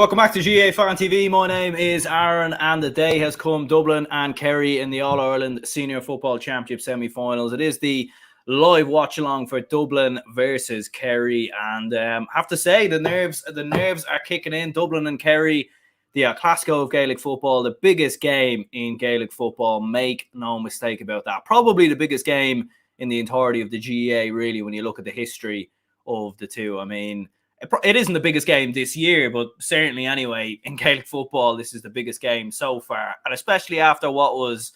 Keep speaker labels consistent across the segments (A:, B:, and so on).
A: Welcome back to GAA Fan TV. My name is Aaron, and the day has come. Dublin and Kerry in the All-Ireland Senior Football Championship semi-finals. It is the live watch-along for Dublin versus Kerry, and have to say the nerves are kicking in. Dublin and Kerry, the Classico of Gaelic football, the biggest game in Gaelic football. Make no mistake about that. Probably the biggest game in the entirety of the GAA, really, when you look at the history of the two. I mean, it isn't the biggest game this year, but certainly anyway, in Gaelic football, this is the biggest game so far. And especially after what was,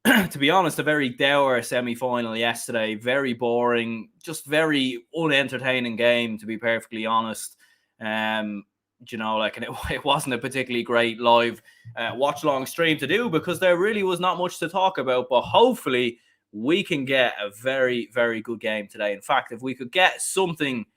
A: to be honest, a very dour semi-final yesterday. Very boring, just very unentertaining game, to be perfectly honest. And it wasn't a particularly great live watch-along stream to do because there really was not much to talk about. But hopefully we can get a very, very good game today. In fact, if we could get something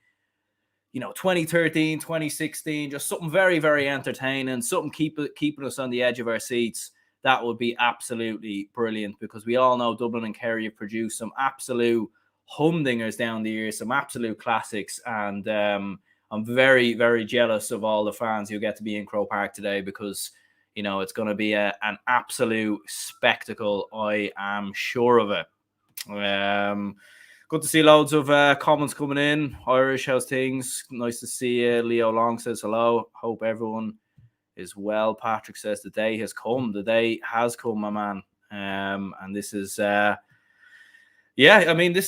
A: 2013, 2016, just something very, very entertaining, something keeping us on the edge of our seats, that would be absolutely brilliant, because we all know Dublin and Kerry have produced some absolute humdingers down the years, some absolute classics, and I'm very, very jealous of all the fans who get to be in Croke Park today, because it's going to be an absolute spectacle. I am sure of it. Good to see loads of comments coming in. Irish, how's things? Nice to see you. Leo Long says hello. Hope everyone is well. Patrick says the day has come. The day has come, my man. And this is, this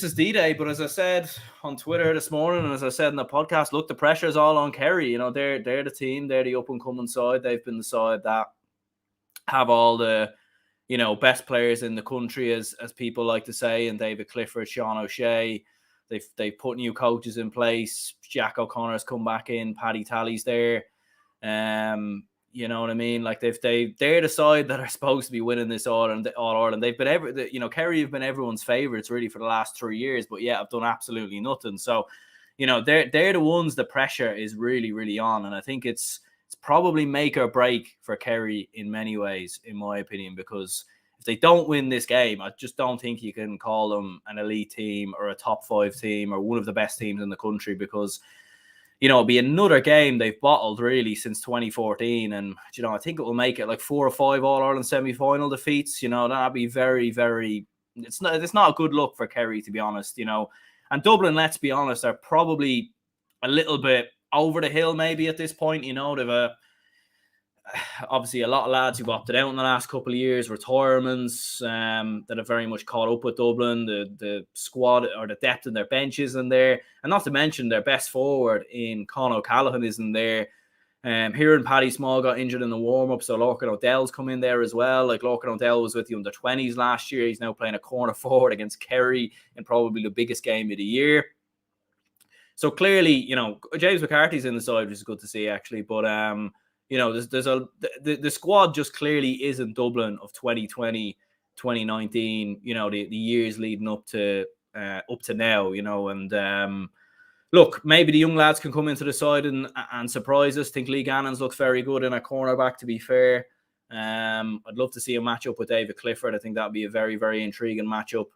A: is D-Day. But as I said on Twitter this morning, and as I said in the podcast, look, the pressure is all on Kerry. They're the team. They're the up-and-coming side. They've been the side that have all the best players in the country, as people like to say, and David Clifford, Sean O'Shea. They've put new coaches in place. Jack O'Connor's come back in. Paddy Tally's there. You know what I mean? Like they're the side that are supposed to be winning this All Ireland. They've been Kerry have been everyone's favourites really for the last 3 years, but yeah, I've done absolutely nothing. So, they're the ones. The pressure is really, really on, and I think it's probably make or break for Kerry in many ways, in my opinion, because if they don't win this game, I just don't think you can call them an elite team or a top 5 team or one of the best teams in the country, because, it'll be another game they've bottled really since 2014. And, I think it will make it like 4 or 5 All-Ireland semi-final defeats. That'd be very, very, it's not a good look for Kerry, to be honest, And Dublin, let's be honest, are probably a little bit over the hill maybe at this point. They've obviously a lot of lads who've opted out in the last couple of years, retirements that have very much caught up with Dublin. The squad or the depth in their benches in there, and not to mention their best forward in Con O'Callaghan isn't there. Here and Paddy Small got injured in the warm-up, so Lorcan O'Dell's come in there as well. Like Lorcan O'Dell was with the under-20s last year. He's now playing a corner forward against Kerry in probably the biggest game of the year. So clearly, James McCarthy's in the side, which is good to see, actually. But, the squad just clearly isn't Dublin of 2020, 2019, the years leading up to now, And look, maybe the young lads can come into the side and surprise us. I think Lee Gannon's looks very good in a cornerback, to be fair. I'd love to see a matchup with David Clifford. I think that'd be a very, very intriguing matchup.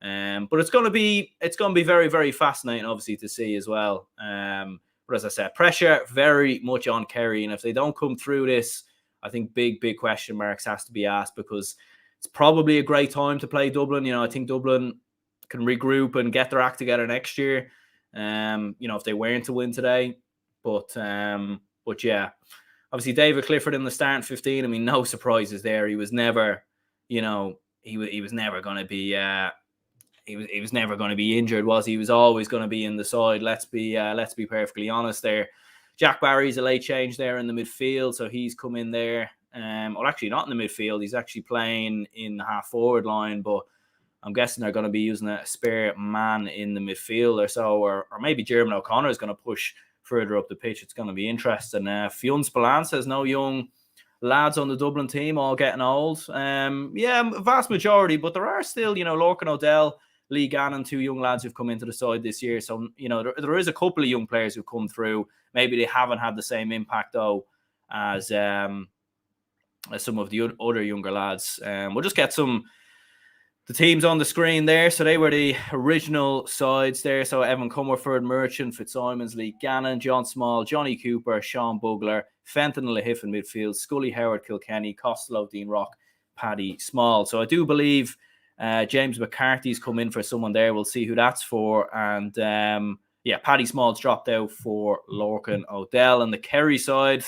A: But it's going to be very, very fascinating, obviously, to see as well. But as I said, pressure very much on Kerry, and if they don't come through this, I think big question marks has to be asked, because it's probably a great time to play Dublin. I think Dublin can regroup and get their act together next year. If they weren't to win today, but yeah, obviously David Clifford in the starting 15. I mean, no surprises there. He was never, he was never going to be. He was never going to be injured, was he? He was always going to be in the side. Let's be perfectly honest there. Jack Barry's a late change there in the midfield, so he's come in there. Well, actually not in the midfield. He's actually playing in the half-forward line, but I'm guessing they're going to be using a spare man in the midfield or so, or maybe Jeremy O'Connor is going to push further up the pitch. It's going to be interesting. Fionn Spillane says no young lads on the Dublin team, all getting old. Vast majority, but there are still, Lorcan O'Dell, Lee Gannon, 2 young lads who've come into the side this year. So, there is a couple of young players who've come through. Maybe they haven't had the same impact, though, as some of the other younger lads. We'll just get some The teams on the screen there, so they were the original sides there. So Evan Comerford, Merchant, Fitzsimons, Lee Gannon, John Small, Johnny Cooper, Sean Bugler, Fenton Lahiff in midfield, Scully Howard, Kilkenny, Costello, Dean Rock, Paddy Small. So I do believe James McCarthy's come in for someone there. We'll see who that's for. And Paddy Small's dropped out for Lorcan O'Dell. And the Kerry side,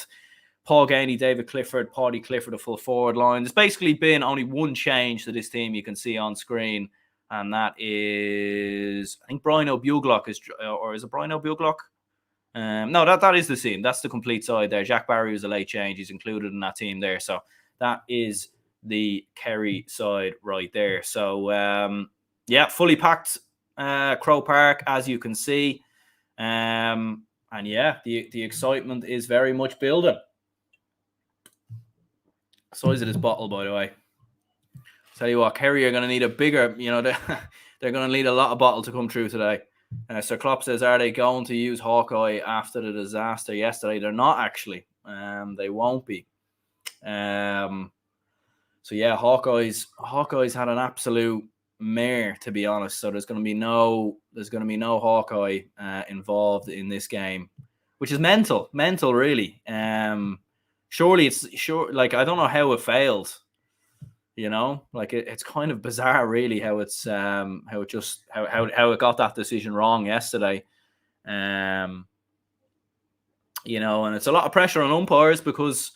A: Paul Gainey, David Clifford, Paddy Clifford, a full forward line. There's basically been only one change to this team you can see on screen, and that is, I think Brian O'Buglock is it Brian O'Buglock? No, that is the team. That's the complete side there. Jack Barry was a late change. He's included in that team there. So that is the Kerry side right there. So, fully packed Crow Park, as you can see. The excitement is very much building. Size of this bottle, by the way. Tell you what, Kerry are going to need a bigger, they're going to need a lot of bottle to come through today. Sir Klopp says, are they going to use Hawkeye after the disaster yesterday? They're not actually. They won't be. Hawkeyes had an absolute mare, to be honest. So there's going to be no Hawkeye involved in this game, which is mental, really. Surely I don't know how it failed. It's kind of bizarre, really, how it got that decision wrong yesterday. And it's a lot of pressure on umpires because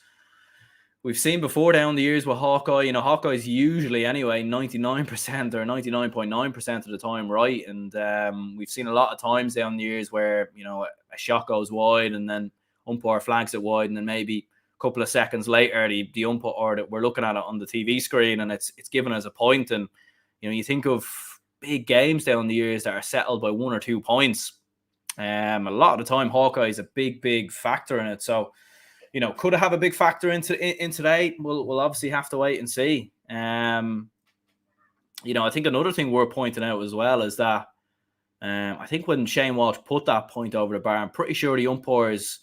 A: we've seen before down the years with Hawkeye, Hawkeye's usually anyway 99% or 99.9% of the time right. And we've seen a lot of times down the years where, a shot goes wide and then umpire flags it wide, and then maybe couple of seconds later, the umpire, or that we're looking at it on the TV screen, and it's given as a point. And you think of big games down the years that are settled by 1 or 2 points. A lot of the time, Hawkeye is a big factor in it. So, could it have a big factor in today? We'll obviously have to wait and see. I think another thing worth pointing out as well is that I think when Shane Walsh put that point over the bar, I'm pretty sure the umpires,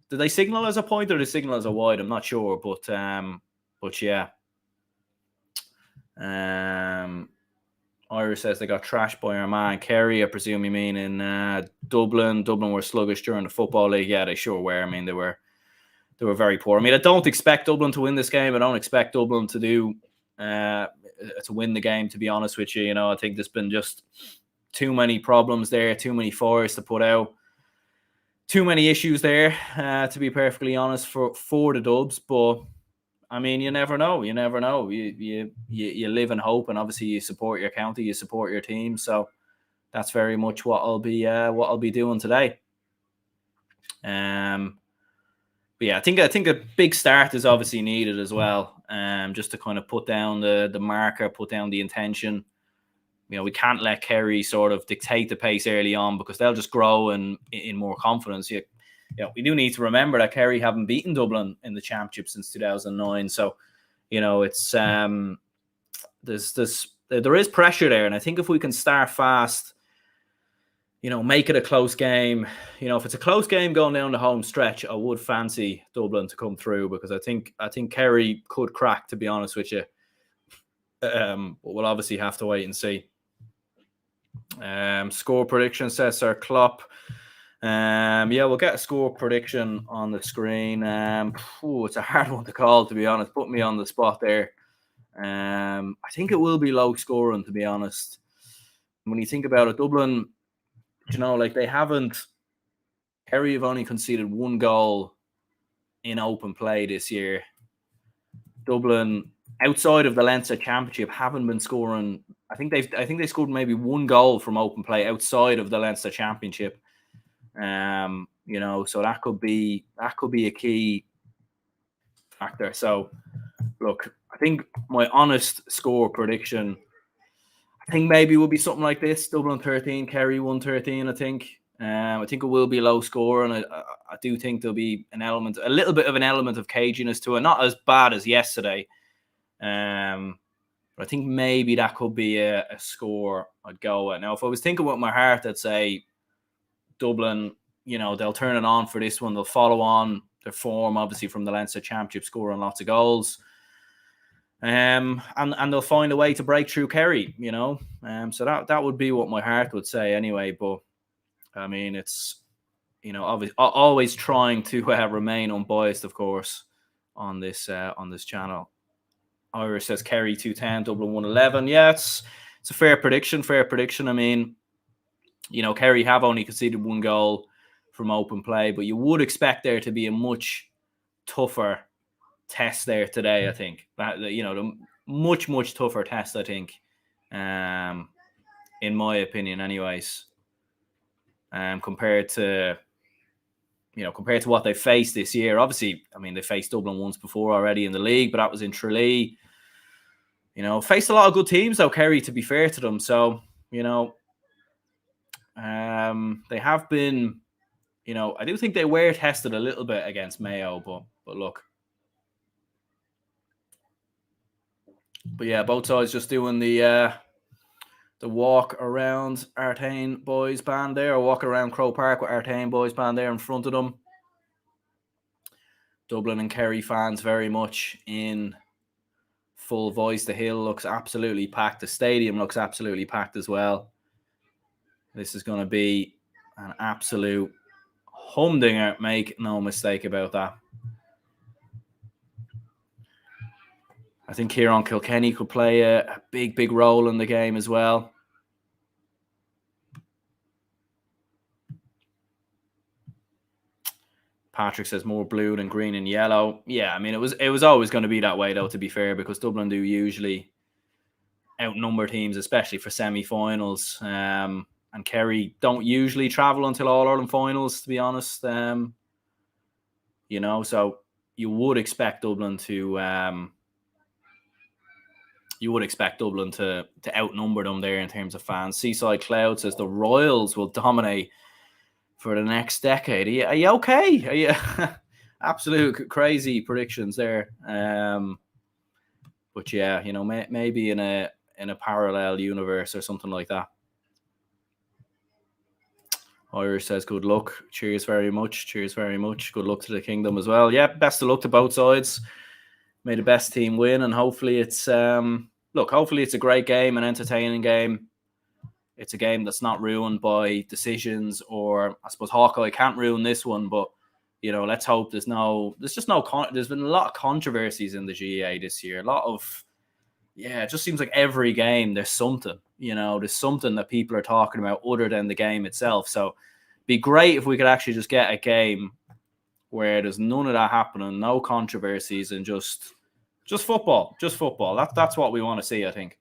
A: did they signal as a point or did they signal as a wide? I'm not sure, but yeah. Irish says they got trashed by our man Kerry. I presume you mean in Dublin. Dublin were sluggish during the Football League. Yeah, they sure were. I mean, they were very poor. I mean, I don't expect Dublin to win this game. I don't expect Dublin to win the game, to be honest with you. I think there's been just too many problems there, too many fires to put out. Too many issues there, to be perfectly honest, for the Dubs. But I mean, you never know. You live in hope, and obviously you support your county, you support your team. So that's very much what I'll be doing today. But yeah, I think a big start is obviously needed as well. Just to kind of put down the marker, put down the intention. We can't let Kerry sort of dictate the pace early on because they'll just grow in more confidence. We do need to remember that Kerry haven't beaten Dublin in the championship since 2009. So, it's there is pressure there, and I think if we can start fast, make it a close game. If it's a close game going down the home stretch, I would fancy Dublin to come through because I think Kerry could crack, to be honest with you. But we'll obviously have to wait and see. Score prediction, says Sir Klopp. We'll get a score prediction on the screen. It's a hard one to call, to be honest. Put me on the spot there. I think it will be low scoring, to be honest. When you think about it, Dublin, Kerry have only conceded 1 goal in open play this year. Dublin, outside of the Leinster Championship, haven't been scoring. I think they scored maybe 1 goal from open play outside of the Leinster Championship. So that could be a key factor. So, look, I think my honest score prediction, I think maybe will be something like this: Dublin 13, Kerry 113. I think it will be low score, and I do think there'll be a little bit of an element of caginess to it. Not as bad as yesterday. But I think maybe that could be a score I'd go at. Now, if I was thinking with my heart, I'd say Dublin, they'll turn it on for this one. They'll follow on their form, obviously, from the Leinster Championship, scoring lots of goals. and they'll find a way to break through Kerry, so that would be what my heart would say anyway. But I mean, it's obviously always trying to remain unbiased, of course, on this channel. Irish says Kerry 210, Dublin 111. Yeah, it's a fair prediction. I mean, Kerry have only conceded 1 goal from open play, but you would expect there to be a much tougher test there today. I think the much tougher test. I think, in my opinion, anyways, compared to what they faced this year. Obviously, I mean, they faced Dublin once before already in the league, but that was in Tralee. Faced a lot of good teams though, Kerry, to be fair to them. So, they have been, I do think they were tested a little bit against Mayo, but look. But yeah, both sides just doing the walk around Artane Boys Band there, or walk around Crow Park with Artane Boys Band there in front of them. Dublin and Kerry fans very much in full voice. The hill looks absolutely packed. The stadium looks absolutely packed as well. This is going to be an absolute humdinger, make no mistake about that. I think Kieran Kilkenny could play a big role in the game as well. Patrick says more blue than green and yellow. Yeah, I mean, it was always going to be that way, though, to be fair, because Dublin do usually outnumber teams, especially for semi-finals. And Kerry don't usually travel until All-Ireland finals, to be honest. So you would expect Dublin to outnumber them there in terms of fans. Seaside Cloud says the Royals will dominate for the next decade. Are you okay? Are you absolute crazy predictions there? But yeah, maybe in a parallel universe or something like that. Irish says good luck. Cheers very much. Good luck to the Kingdom as well. Yeah, best of luck to both sides. May the best team win, and hopefully it's hopefully it's a great game, an entertaining game. It's a game that's not ruined by decisions, or I suppose Hawkeye can't ruin this one, but let's hope there's been a lot of controversies in the GAA this year. A lot of, it just seems like every game there's something, there's something that people are talking about other than the game itself. So it'd be great if we could actually just get a game where there's none of that happening, no controversies, and just football. That's what we want to see, I think.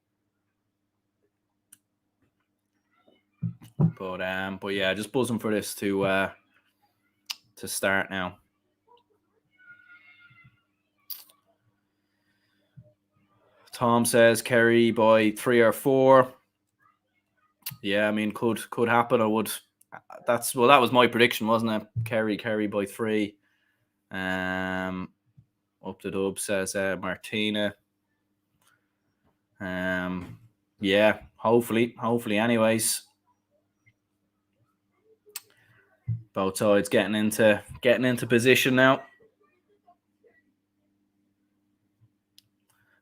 A: But yeah, just buzzing for this to start now. Tom says Kerry by 3 or 4. Yeah, I mean, could happen. That was my prediction, wasn't it? Kerry by 3. Up the dub says Martina. Yeah, hopefully anyways. Both sides getting into position now. I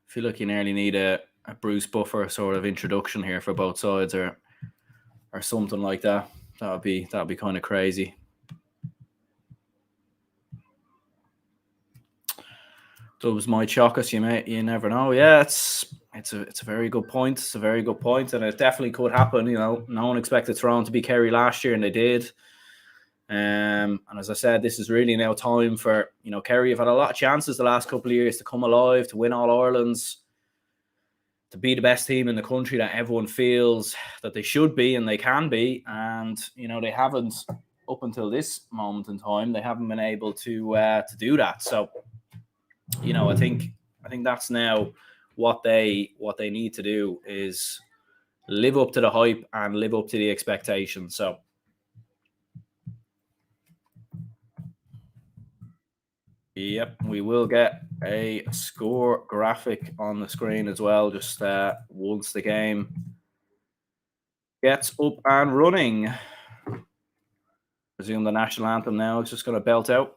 A: feel like you nearly need a Bruce Buffer sort of introduction here for both sides, or something like that. That would be kind of crazy. Dubs might shock us. You never know. Yeah, it's a very good point. It's a very good point, and it definitely could happen. No one expected Tyrone to be Kerry last year, and they did. And as I said, this is really now time for Kerry have had a lot of chances the last couple of years to come alive, to win All-Irelands, to be the best team in the country that everyone feels that they should be and they can be, and they haven't up until this moment in time. They haven't been able to do that. So I think that's now what they need to do is live up to the hype and live up to the expectations. So. Yep, we will get a score graphic on the screen as well, just once the game gets up and running. Resume the national anthem now. It's just going to belt out.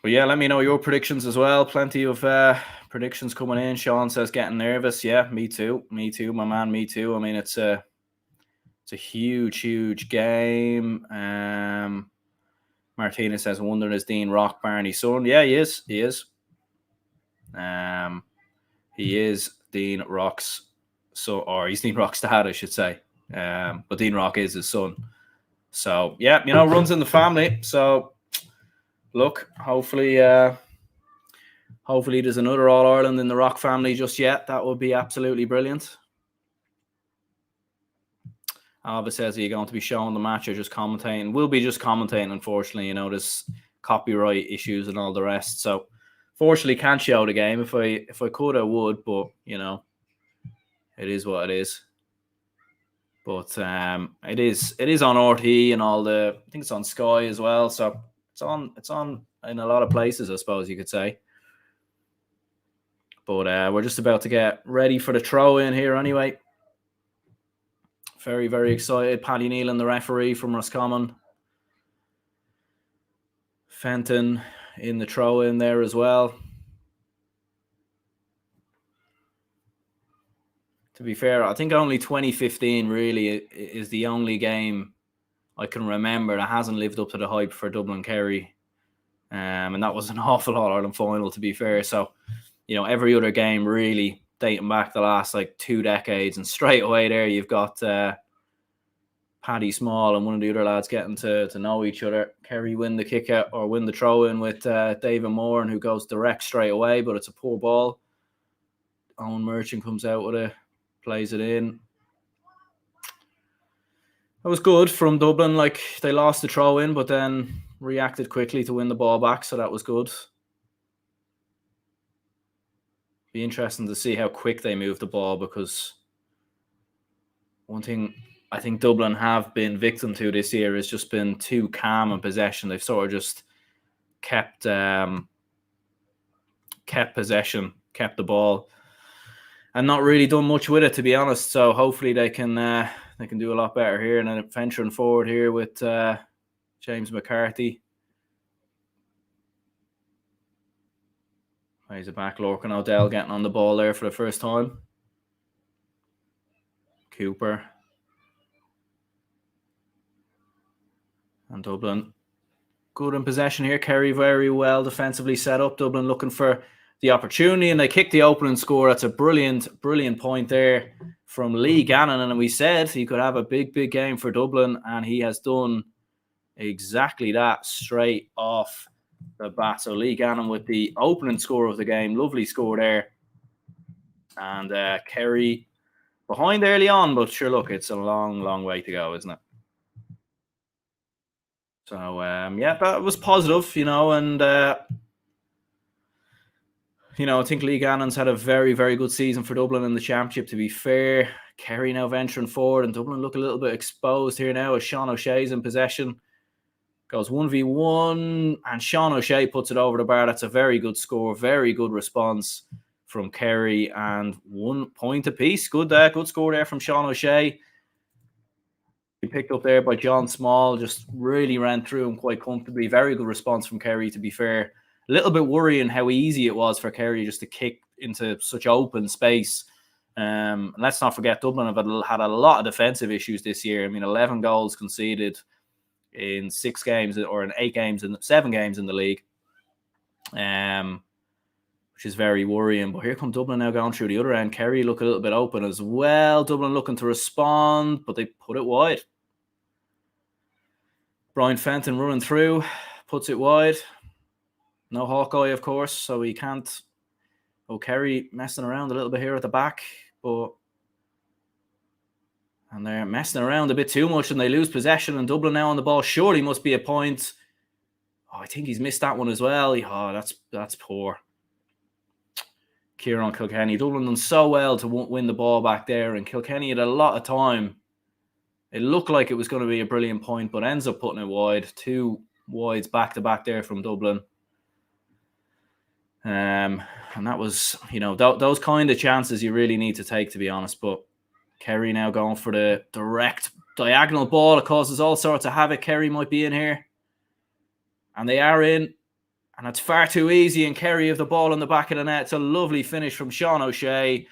A: But yeah, let me know your predictions as well. Plenty of predictions coming in. Sean says getting nervous. Yeah, me too. Me too, my man. Me too. I mean, it's a huge game. Martina says, wondering is Dean Rock Barney's son? Yeah, he is. He is. He is Dean Rock's son, or he's Dean Rock's dad, I should say. But Dean Rock is his son. So yeah, you know, runs in the family. So look, hopefully there's another All Ireland in the Rock family just yet. That would be absolutely brilliant. Alva says, are you going to be showing the match or just commentating? We'll be just commentating, unfortunately. You know, there's copyright issues and all the rest. So, fortunately, can't show the game. If I could, I would. But, you know, it is what it is. But it is on RT and all the... I think it's on Sky as well. So, it's on in a lot of places, I suppose you could say. But we're just about to get ready for the throw-in here anyway. Very, very excited. Paddy Nealon, the referee from Roscommon. Fenton in the throw-in there as well. To be fair, I think only 2015 really is the only game I can remember that hasn't lived up to the hype for Dublin Kerry. And that was an awful All-Ireland final, to be fair. So, you know, every other game really dating back the last, 2 decades. And straight away there, you've got... Paddy Small and one of the other lads getting to know each other. Kerry win the kick out or win the throw in with David Moore, and who goes direct straight away, but it's a poor ball. Owen Merchant comes out with it, plays it in. That was good from Dublin. They lost the throw in, but then reacted quickly to win the ball back, so that was good. Be interesting to see how quick they move the ball, because one thing I think Dublin have been victim to this year has just been too calm in possession. They've sort of just kept possession, kept the ball, and not really done much with it, to be honest. So hopefully they can do a lot better here. And then venturing forward here with James McCarthy. He's a back. Lorcan O'Dell getting on the ball there for the first time. Cooper. And Dublin good in possession here. Kerry very well defensively set up. Dublin looking for the opportunity, and they kick the opening score. That's a brilliant point there from Lee Gannon. And we said he could have a big game for Dublin, and he has done exactly that straight off the bat. So Lee Gannon with the opening score of the game. Lovely score there. And Kerry behind early on, but sure, look, it's a long way to go, isn't it? So, yeah, that was positive, you know, and, you know, I think Lee Gannon's had a very, very good season for Dublin in the championship, to be fair. Kerry now venturing forward, and Dublin look a little bit exposed here now as Sean O'Shea's in possession. Goes 1v1, and Sean O'Shea puts it over the bar. That's a very good score, very good response from Kerry, and 1 point apiece. Good score there from Sean O'Shea. He picked up there by John Small, just really ran through him quite comfortably. Very good response from Kerry, to be fair. A little bit worrying how easy it was for Kerry just to kick into such open space. And let's not forget, Dublin have had a lot of defensive issues this year. I mean, 11 goals conceded in 6 games, or in 8 games, in 7 games in the league, which is very worrying. But here come Dublin now going through the other end. Kerry look a little bit open as well. Dublin looking to respond, but they put it wide. Brian Fenton running through, puts it wide. No Hawkeye, of course, so he can't. Oh, Kerry messing around a little bit here at the back, and they're messing around a bit too much, and they lose possession, and Dublin now on the ball. Surely must be a point. Oh, I think he's missed that one as well. Oh, that's poor. Kieran Kilkenny. Dublin done so well to win the ball back there, and Kilkenny had a lot of time. It looked like it was going to be a brilliant point, but ends up putting it wide. 2 wides back-to-back there from Dublin. And that was, you know, those kind of chances you really need to take, to be honest. But Kerry now going for the direct diagonal ball. It causes all sorts of havoc. Kerry might be in here. And they are in. And it's far too easy, and Kerry have the ball in the back of the net. It's a lovely finish from Sean O'Shea.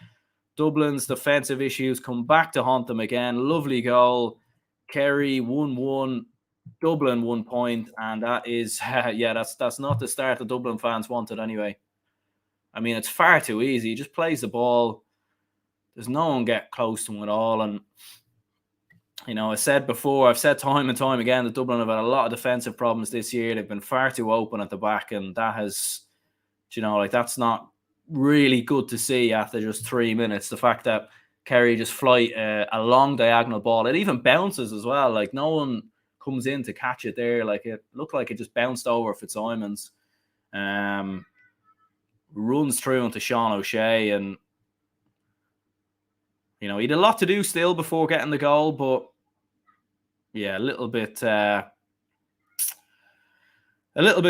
A: Dublin's defensive issues come back to haunt them again. Lovely goal. Kerry 1-1, Dublin 1 point, and that is, that's not the start the Dublin fans wanted anyway. I mean, it's far too easy. He just plays the ball. There's no one get close to him at all. And, I said before, I've said time and time again that Dublin have had a lot of defensive problems this year. They've been far too open at the back, and that has, that's not really good to see after just 3 minutes. The fact that Kerry just flight a long diagonal ball. It even bounces as well. Like, no one comes in to catch it there. Like, it looked like it just bounced over Fitzsimons. Runs through into Sean O'Shea, and he had a lot to do still before getting the goal, but yeah, a little bit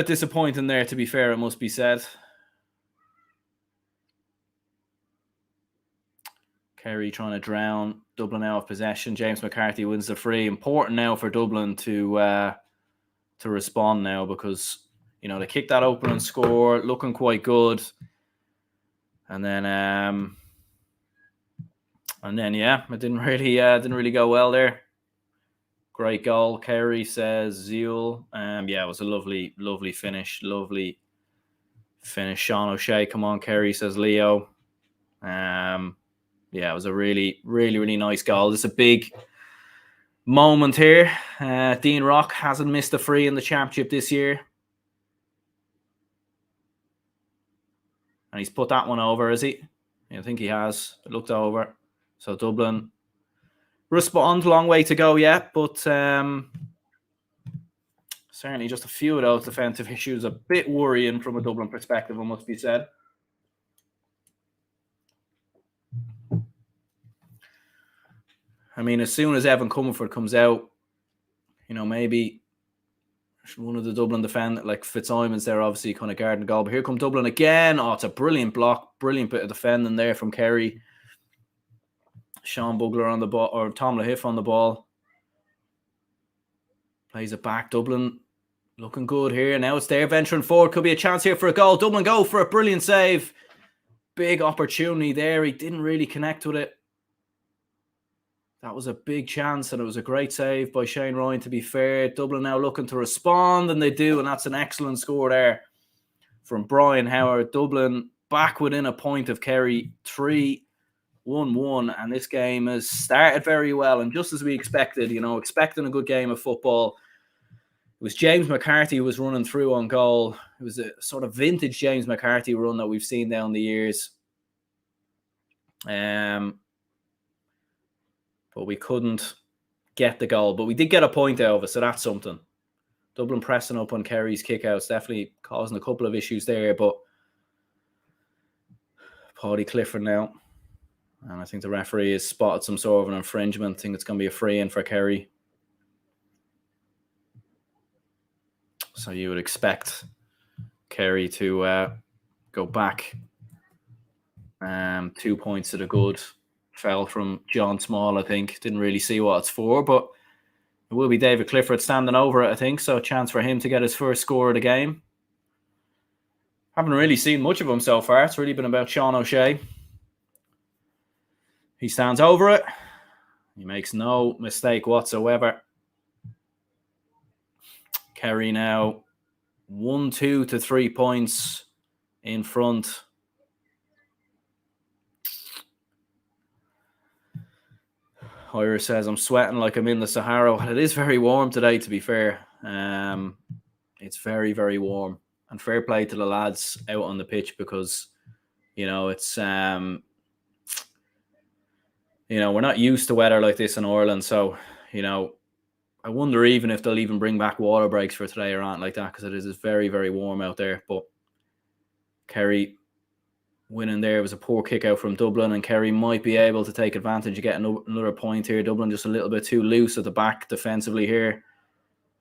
A: disappointing there, to be fair, it must be said. Kerry trying to drown Dublin out of possession. James McCarthy wins the free. Important now for Dublin to respond now, because they kicked that opening score, looking quite good, and then it didn't really go well there. Great goal, Kerry, says Zeal. It was a lovely finish. Lovely finish, Sean O'Shea. Come on, Kerry, says Leo. It was a really, really, really nice goal. It's a big moment here. Dean Rock hasn't missed a free in the championship this year. And he's put that one over, is he? I think he has. It looked over. So Dublin respond. Long way to go yet, but certainly just a few of those defensive issues. A bit worrying from a Dublin perspective, it must be said. I mean, as soon as Evan Comerford comes out, maybe one of the Dublin defend, like Fitzsimons there, obviously kind of guarding the goal. But here come Dublin again. Oh, it's a brilliant block. Brilliant bit of defending there from Kerry. Sean Bugler on the ball, or Tom Lahiff on the ball. Plays it back. Dublin looking good here. Now it's there, venturing forward. Could be a chance here for a goal. Dublin go for a brilliant save. Big opportunity there. He didn't really connect with it. That was a big chance, and it was a great save by Shane Ryan, to be fair. Dublin now looking to respond, and they do, and that's an excellent score there from Brian Howard. Dublin back within a point of Kerry, 3-1-1, and this game has started very well, and just as we expected, expecting a good game of football. It was James McCarthy who was running through on goal. It was a sort of vintage James McCarthy run that we've seen down the years. But we couldn't get the goal. But we did get a point out of it, so that's something. Dublin pressing up on Kerry's kickouts, definitely causing a couple of issues there. But Paddy Clifford now. And I think the referee has spotted some sort of an infringement. I think it's going to be a free in for Kerry. So you would expect Kerry to go back 2 points to the good. Fell from John Small, I think. Didn't really see what it's for, but it will be David Clifford standing over it, I think. So a chance for him to get his first score of the game. Haven't really seen much of him so far. It's really been about Sean O'Shea. He stands over it. He makes no mistake whatsoever. Kerry now 1-2 to 3 points in front. Ira says, I'm sweating like I'm in the Sahara. It is very warm today, to be fair. It's very, very warm. And fair play to the lads out on the pitch, because, it's, we're not used to weather like this in Ireland. So, I wonder even if they'll even bring back water breaks for today or anything like that, because it is very, very warm out there. But Kerry winning there. It was a poor kick out from Dublin, and Kerry might be able to take advantage of getting another point here. Dublin just a little bit too loose at the back defensively here,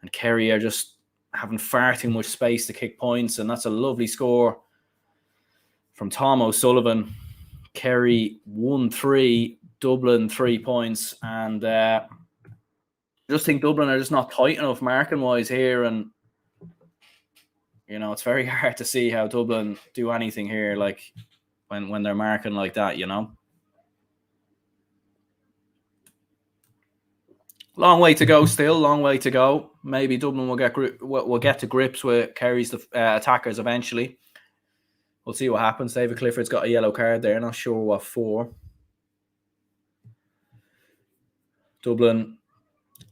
A: and Kerry are just having far too much space to kick points, and that's a lovely score from Tom O'Sullivan. Kerry 1-3, Dublin 3 points, and I just think Dublin are just not tight enough marking wise here, and You know, it's very hard to see how Dublin do anything here, like when they're marking like that, you know. Long way to go still, long way to go. Maybe Dublin will get to grips with Kerry's attackers eventually. We'll see what happens. David Clifford's got a yellow card there, not sure what for. Dublin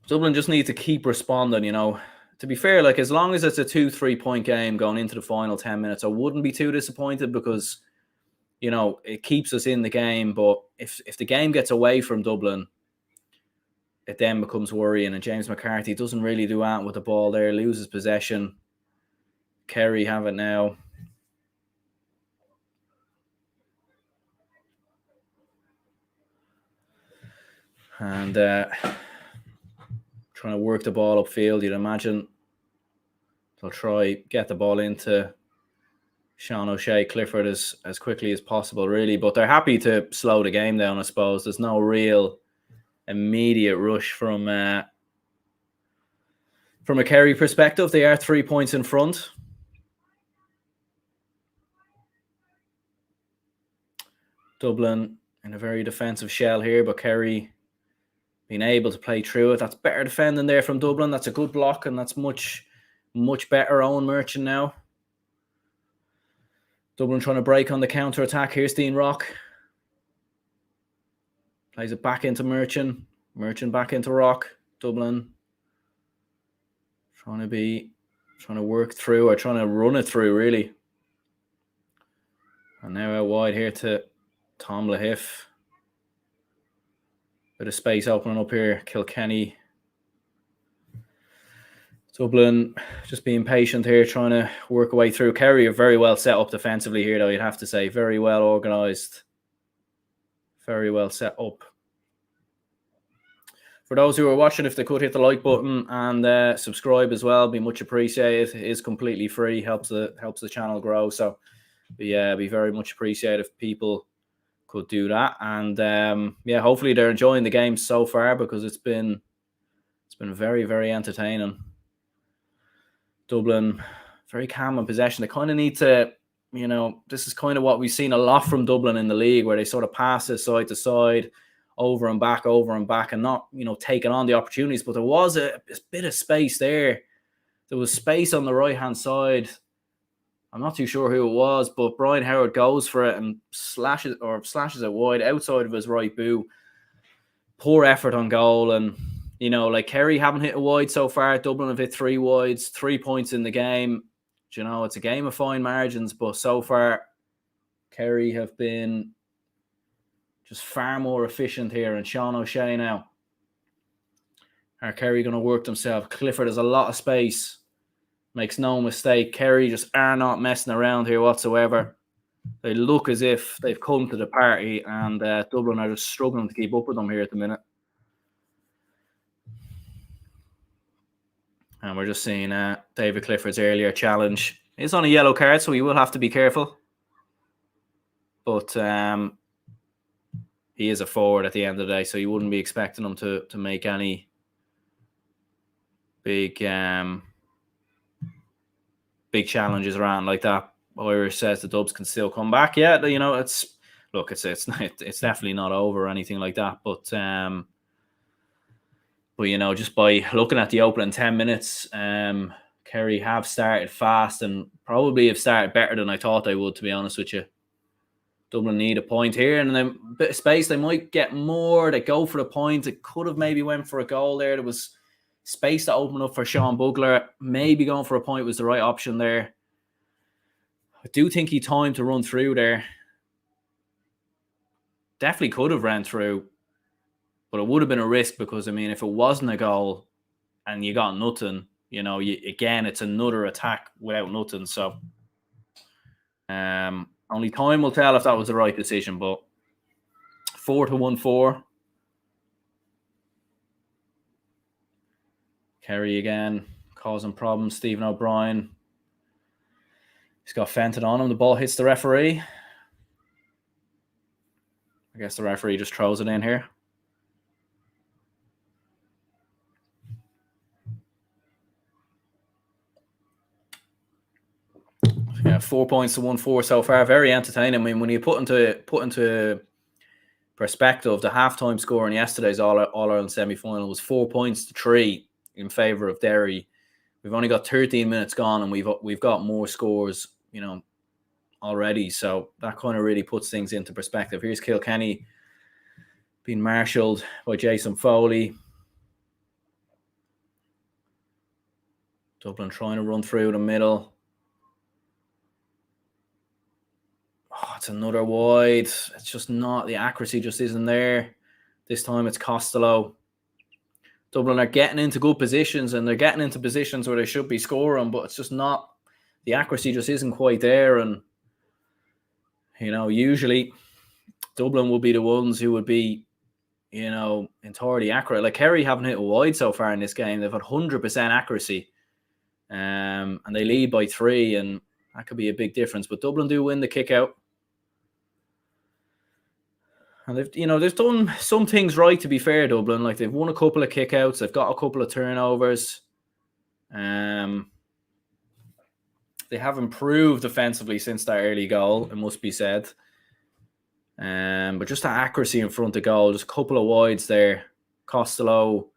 A: just need to keep responding, you know. To be fair, like as long as it's a 2-3 point game going into the final 10 minutes, I wouldn't be too disappointed because, you know, it keeps us in the game. But if the game gets away from Dublin, it then becomes worrying. And James McCarthy doesn't really do that with the ball there, loses possession. Kerry have it now. And trying to work the ball upfield, you'd imagine. They'll try get the ball into Sean O'Shea, Clifford as quickly as possible, really. But they're happy to slow the game down, I suppose. There's no real immediate rush from a Kerry perspective. They are 3 points in front. Dublin in a very defensive shell here, but Kerry being able to play through it. That's better defending there from Dublin. That's a good block, and that's much better Owen Merchant now. Dublin trying to break on the counter-attack. Here's Dean Rock. Plays it back into Merchant. Merchant back into Rock. Dublin trying to work through or trying to run it through, really. And now out wide here to Tom Lahiff. Bit of space opening up here. Kilkenny. Dublin just being patient here, trying to work a way through. Kerry are very well set up defensively here, though, you'd have to say. Very well organised. Very well set up. For those who are watching, if they could hit the like button and subscribe as well, be much appreciated. It is completely free, helps the channel grow. So be very much appreciated if people could do that. And hopefully they're enjoying the game so far because it's been very, very entertaining. Dublin, very calm in possession. They kind of need to, you know, this is kind of what we've seen a lot from Dublin in the league, where they sort of pass it side to side, over and back, and not, you know, taking on the opportunities. But there was a bit of space there. There was space on the right-hand side. I'm not too sure who it was, but Brian Howard goes for it and slashes it wide outside of his right boot. Poor effort on goal. And, you know, like Kerry haven't hit a wide so far. Dublin have hit 3 wides, 3 points in the game. You know, it's a game of fine margins, but so far Kerry have been just far more efficient here. And Sean O'Shea now. Are Kerry going to work themselves? Clifford has a lot of space. Makes no mistake. Kerry just are not messing around here whatsoever. They look as if they've come to the party, and Dublin are just struggling to keep up with them here at the minute. And we're just seeing David Clifford's earlier challenge. He's on a yellow card, so he will have to be careful. But he is a forward at the end of the day, so you wouldn't be expecting him to make any big challenges around like that. Irish says the Dubs can still come back. Yeah, you know, it's definitely not over or anything like that. But you know, just by looking at the opening 10 minutes, Kerry have started fast and probably have started better than I thought they would, to be honest with you. Dublin need a point here, and then a bit of space. They might get more. They go for the point. It could have maybe went for a goal there. There was space to open up for Sean Bugler. Maybe going for a point was the right option there. I do think he timed to run through there. Definitely could have ran through, but it would have been a risk because, I mean, if it wasn't a goal and you got nothing, you know, again, it's another attack without nothing. So only time will tell if that was the right decision, but 4-1-4. Kerry again, causing problems. Stephen O'Brien. He's got Fenton on him. The ball hits the referee. I guess the referee just throws it in here. 4 points to 1-4 so far. Very entertaining. I mean, when you put into perspective, the halftime score in yesterday's All-Ireland semi-final was 4 points to 3 in favour of Derry. We've only got 13 minutes gone, and we've got more scores, already. So that kind of really puts things into perspective. Here's Kilkenny being marshalled by Jason Foley. Dublin trying to run through the middle. Oh, it's another wide. It's just not, the accuracy just isn't there. This time it's Costello. Dublin are getting into good positions, and they're getting into positions where they should be scoring, but it's just not, the accuracy just isn't quite there. And, usually Dublin will be the ones who would be, entirely accurate. Like Kerry haven't hit a wide so far in this game. They've had 100% accuracy. And they lead by 3, and that could be a big difference. But Dublin do win the kick out. And they've done some things right, to be fair, Dublin. Like, they've won a couple of kickouts, they've got a couple of turnovers. They have improved defensively since that early goal, it must be said. But just that accuracy in front of goal, just a couple of wides there. Costello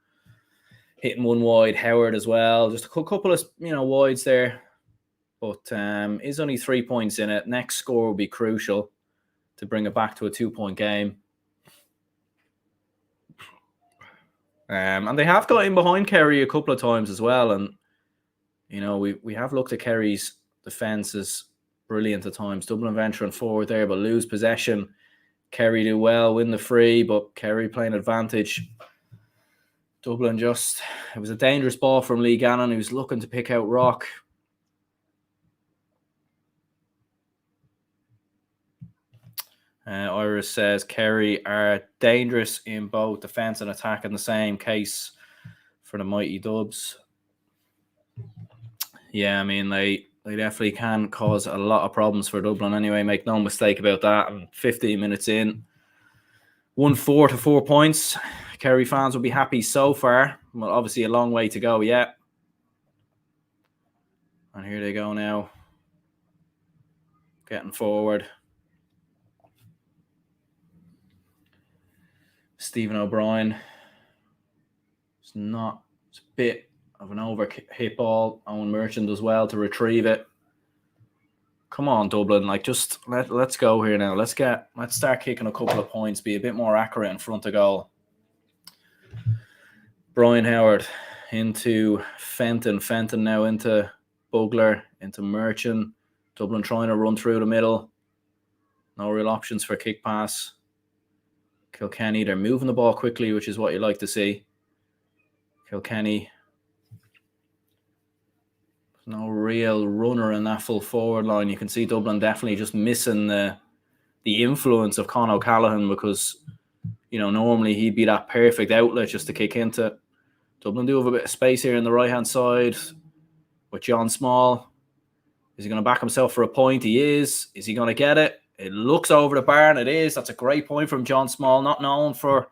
A: hitting one wide, Howard as well. Just a couple of wides there. But is only 3 points in it. Next score will be crucial to bring it back to a 2-point game. And they have got in behind Kerry a couple of times as well. And, we have looked at Kerry's defence as brilliant at times. Dublin venturing forward there, but lose possession. Kerry do well, win the free, but Kerry playing advantage. Dublin it was a dangerous ball from Lee Gannon, who's looking to pick out Rock. Iris says Kerry are dangerous in both defence and attack, in the same case for the mighty Dubs. Yeah, I mean, they definitely can cause a lot of problems for Dublin anyway, make no mistake about that. And 15 minutes in, 1-4 to 4 points. Kerry fans will be happy so far. Well, obviously a long way to go yet. And here they go now. Getting forward. Stephen O'Brien. It's a bit of an over-hit ball. Owen Merchant does well to retrieve it. Come on, Dublin. Like, just let's go here now. Let's start kicking a couple of points. Be a bit more accurate in front of goal. Brian Howard into Fenton. Fenton now into Bugler, into Merchant. Dublin trying to run through the middle. No real options for kick pass. Kilkenny, they're moving the ball quickly, which is what you like to see. Kilkenny. No real runner in that full forward line. You can see Dublin definitely just missing the influence of Con O'Callaghan, because, normally he'd be that perfect outlet just to kick into. Dublin do have a bit of space here in the right-hand side with John Small. Is he going to back himself for a point? He is. Is he going to get it? It looks over the bar, and it is. That's a great point from John Small, not known for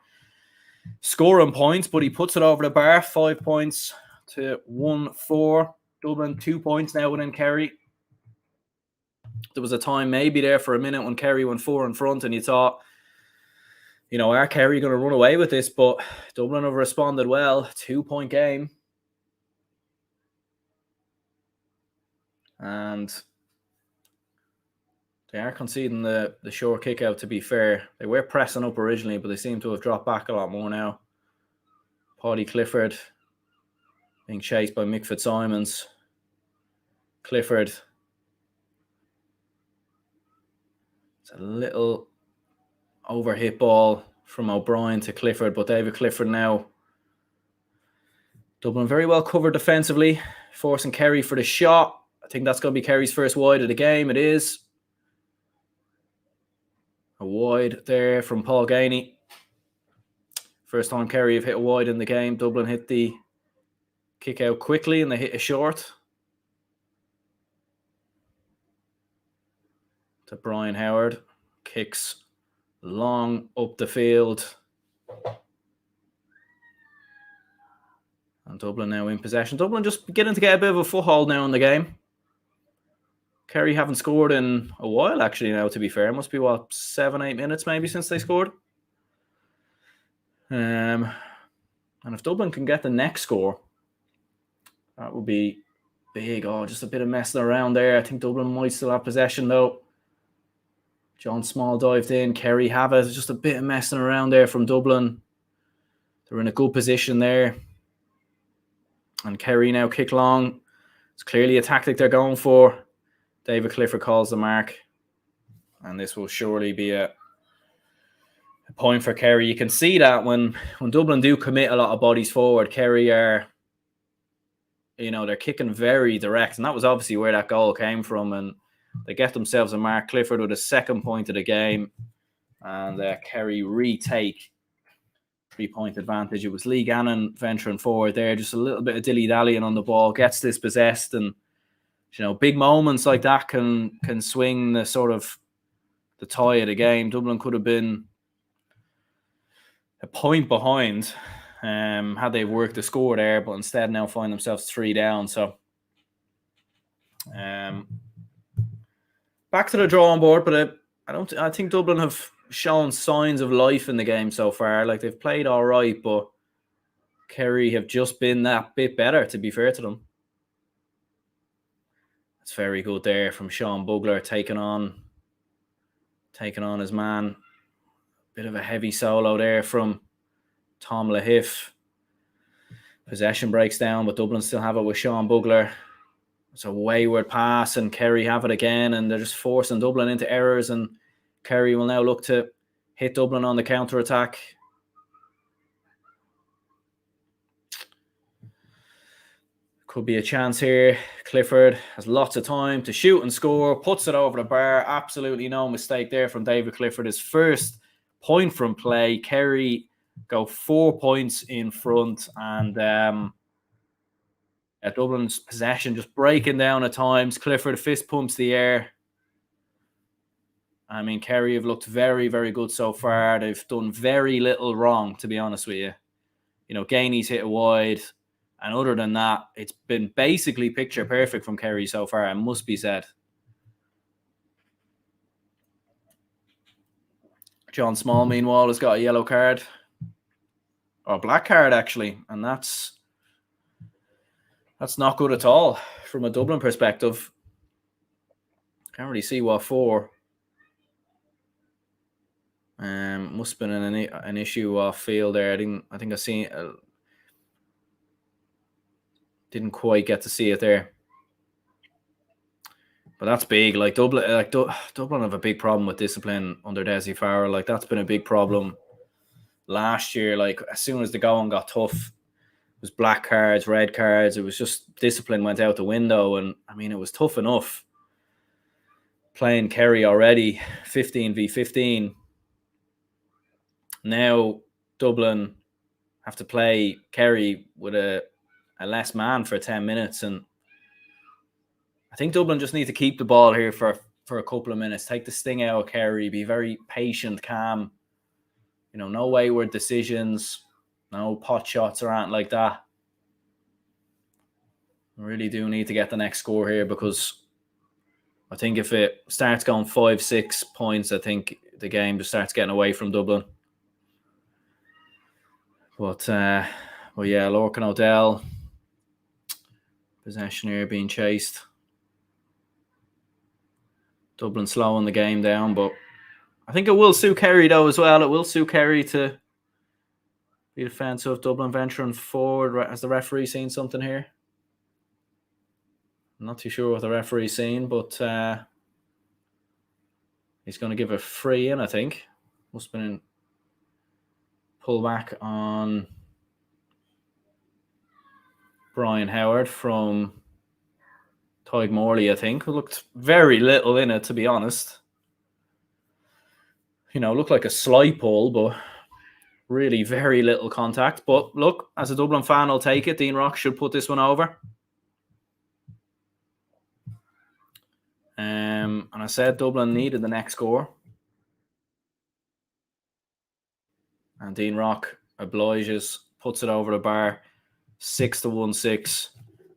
A: scoring points, but he puts it over the bar. 5 points to 1-4. Dublin 2 points now within Kerry. There was a time maybe there for a minute when Kerry went 4 in front, and you thought, are Kerry going to run away with this? But Dublin have responded well. 2-point game. And they are conceding the short kick out, to be fair. They were pressing up originally, but they seem to have dropped back a lot more now. Paddy Clifford being chased by Mick Fitzsimons. Clifford. It's a little overhit ball from O'Brien to Clifford, but David Clifford now. Dublin very well covered defensively, forcing Kerry for the shot. I think that's going to be Kerry's first wide of the game. It is. A wide there from Paul Gainey. First time Kerry have hit a wide in the game. Dublin hit the kick out quickly, and they hit a short. To Brian Howard. Kicks long up the field. And Dublin now in possession. Dublin just beginning to get a bit of a foothold now in the game. Kerry haven't scored in a while, actually, now, to be fair. It must be, 7-8 minutes maybe since they scored. And if Dublin can get the next score, that would be big. Oh, just a bit of messing around there. I think Dublin might still have possession, though. John Small dived in. Kerry have it. Just a bit of messing around there from Dublin. They're in a good position there. And Kerry now kick long. It's clearly a tactic they're going for. David Clifford calls the mark. And this will surely be a point for Kerry. You can see that when Dublin do commit a lot of bodies forward, Kerry are, they're kicking very direct. And that was obviously where that goal came from. And they get themselves a mark. Clifford with a second point of the game. And Kerry retake 3-point advantage. It was Lee Gannon venturing forward there. Just a little bit of dilly-dallying on the ball. Gets dispossessed. And, big moments like that can swing the sort of the tie of the game. Dublin could have been a point behind had they worked the score there, but instead now find themselves 3 down. So back to the drawing board, but I think Dublin have shown signs of life in the game so far. Like, they've played all right, but Kerry have just been that bit better, to be fair to them. It's very good there from Sean Bugler, taking on his man. Bit of a heavy solo there from Tom Lahiff. Possession breaks down, but Dublin still have it with Sean Bugler. It's a wayward pass, and Kerry have it again, and they're just forcing Dublin into errors, and Kerry will now look to hit Dublin on the counter-attack. Could be a chance here. Clifford has lots of time to shoot and score, puts it over the bar. Absolutely no mistake there from David Clifford. His first point from play. Kerry go 4 points in front, and Dublin's possession just breaking down at times. Clifford fist pumps the air. I mean, Kerry have looked very, very good so far. They've done very little wrong, to be honest with you. Gainey's hit it wide. And other than that, it's been basically picture perfect from Kerry so far, it must be said. John Small, meanwhile, has got a yellow card. Or a black card, actually. And that's not good at all from a Dublin perspective. Can't really see what for. Must have been an issue off field there. I think I seen didn't quite get to see it there. But that's big. Like, Dublin have a big problem with discipline under Desi Farrell. Like, that's been a big problem last year. Like, as soon as the going got tough, it was black cards, red cards. It was just discipline went out the window. And I mean, it was tough enough playing Kerry already, 15v15. Now Dublin have to play Kerry with a less man for 10 minutes. And I think Dublin just need to keep the ball here for a couple of minutes, take the sting out of Kerry, be very patient, calm, no wayward decisions, no pot shots or anything like that. We really do need to get the next score here, because I think if it starts going 5-6 points, I think the game just starts getting away from Dublin. But yeah, Lorcan O'Dell, possession here being chased. Dublin slowing the game down, but I think it will suit Kerry though as well. It will suit Kerry to be defensive. Dublin venturing forward. Has the referee seen something here? I'm not too sure what the referee's seen, but he's going to give a free in, I think. Must have been in pullback on Brian Howard from Tyg Morley, I think. Who looked very little in it, to be honest. Looked like a slight pull, but really very little contact. But look, as a Dublin fan, I'll take it. Dean Rock should put this one over. And I said Dublin needed the next score. And Dean Rock obliges, puts it over the bar. 6-1-6.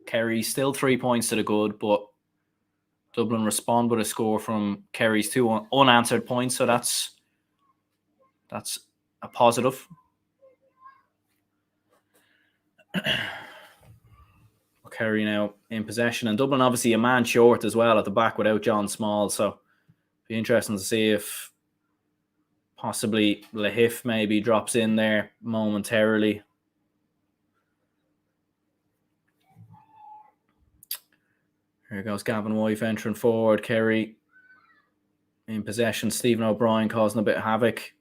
A: Kerry still 3 points to the good, but Dublin respond with a score from Kerry's 2 unanswered points, so that's a positive. Kerry now in possession, and Dublin obviously a man short as well at the back without John Small, so be interesting to see if possibly Lahif maybe drops in there momentarily. Here goes Gavin White entering forward. Kerry in possession. Stephen O'Brien causing a bit of havoc.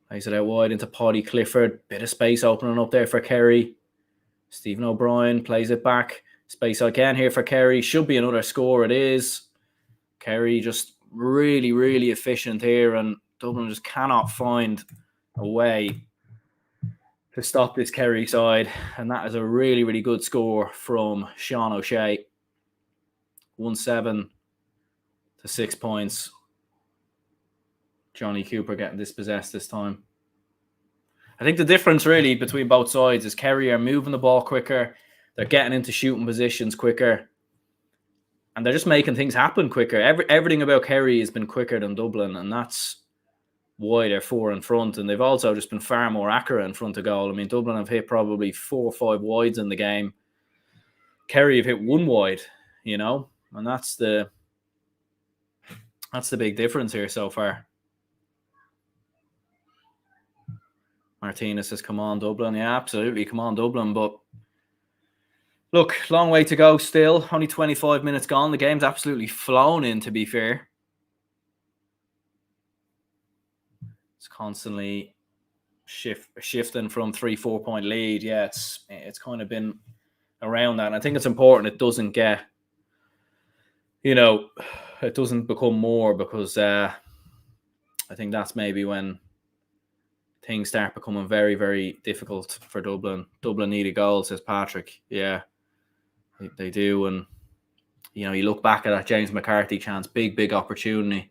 A: Plays it out wide into Paddy Clifford. Bit of space opening up there for Kerry. Stephen O'Brien plays it back. Space again here for Kerry. Should be another score. It is. Kerry just really, really efficient here, and Dublin just cannot find a way to stop this Kerry side. And that is a really, really good score from Sean O'Shea. 1-7 to 6 points. Johnny Cooper getting dispossessed this time. I think the difference really between both sides is Kerry are moving the ball quicker. They're getting into shooting positions quicker. And they're just making things happen quicker. Everything about Kerry has been quicker than Dublin, and that's why they're 4 in front. And they've also just been far more accurate in front of goal. I mean, Dublin have hit probably 4 or 5 wides in the game. Kerry have hit 1 wide, you know, and that's the big difference here so far. Martinez says, come on, Dublin. Yeah, absolutely. Come on, Dublin. But look, long way to go still. Only 25 minutes gone. The game's absolutely flown in, to be fair. It's constantly shifting from 3-4 point lead. Yeah, it's kind of been around that. And I think it's important it doesn't get, you know, it doesn't become more, because I think that's maybe when things start becoming very, very difficult for Dublin. Dublin need a goal, says Patrick. Yeah, they do. And, you know, you look back at that James McCarthy chance, big opportunity.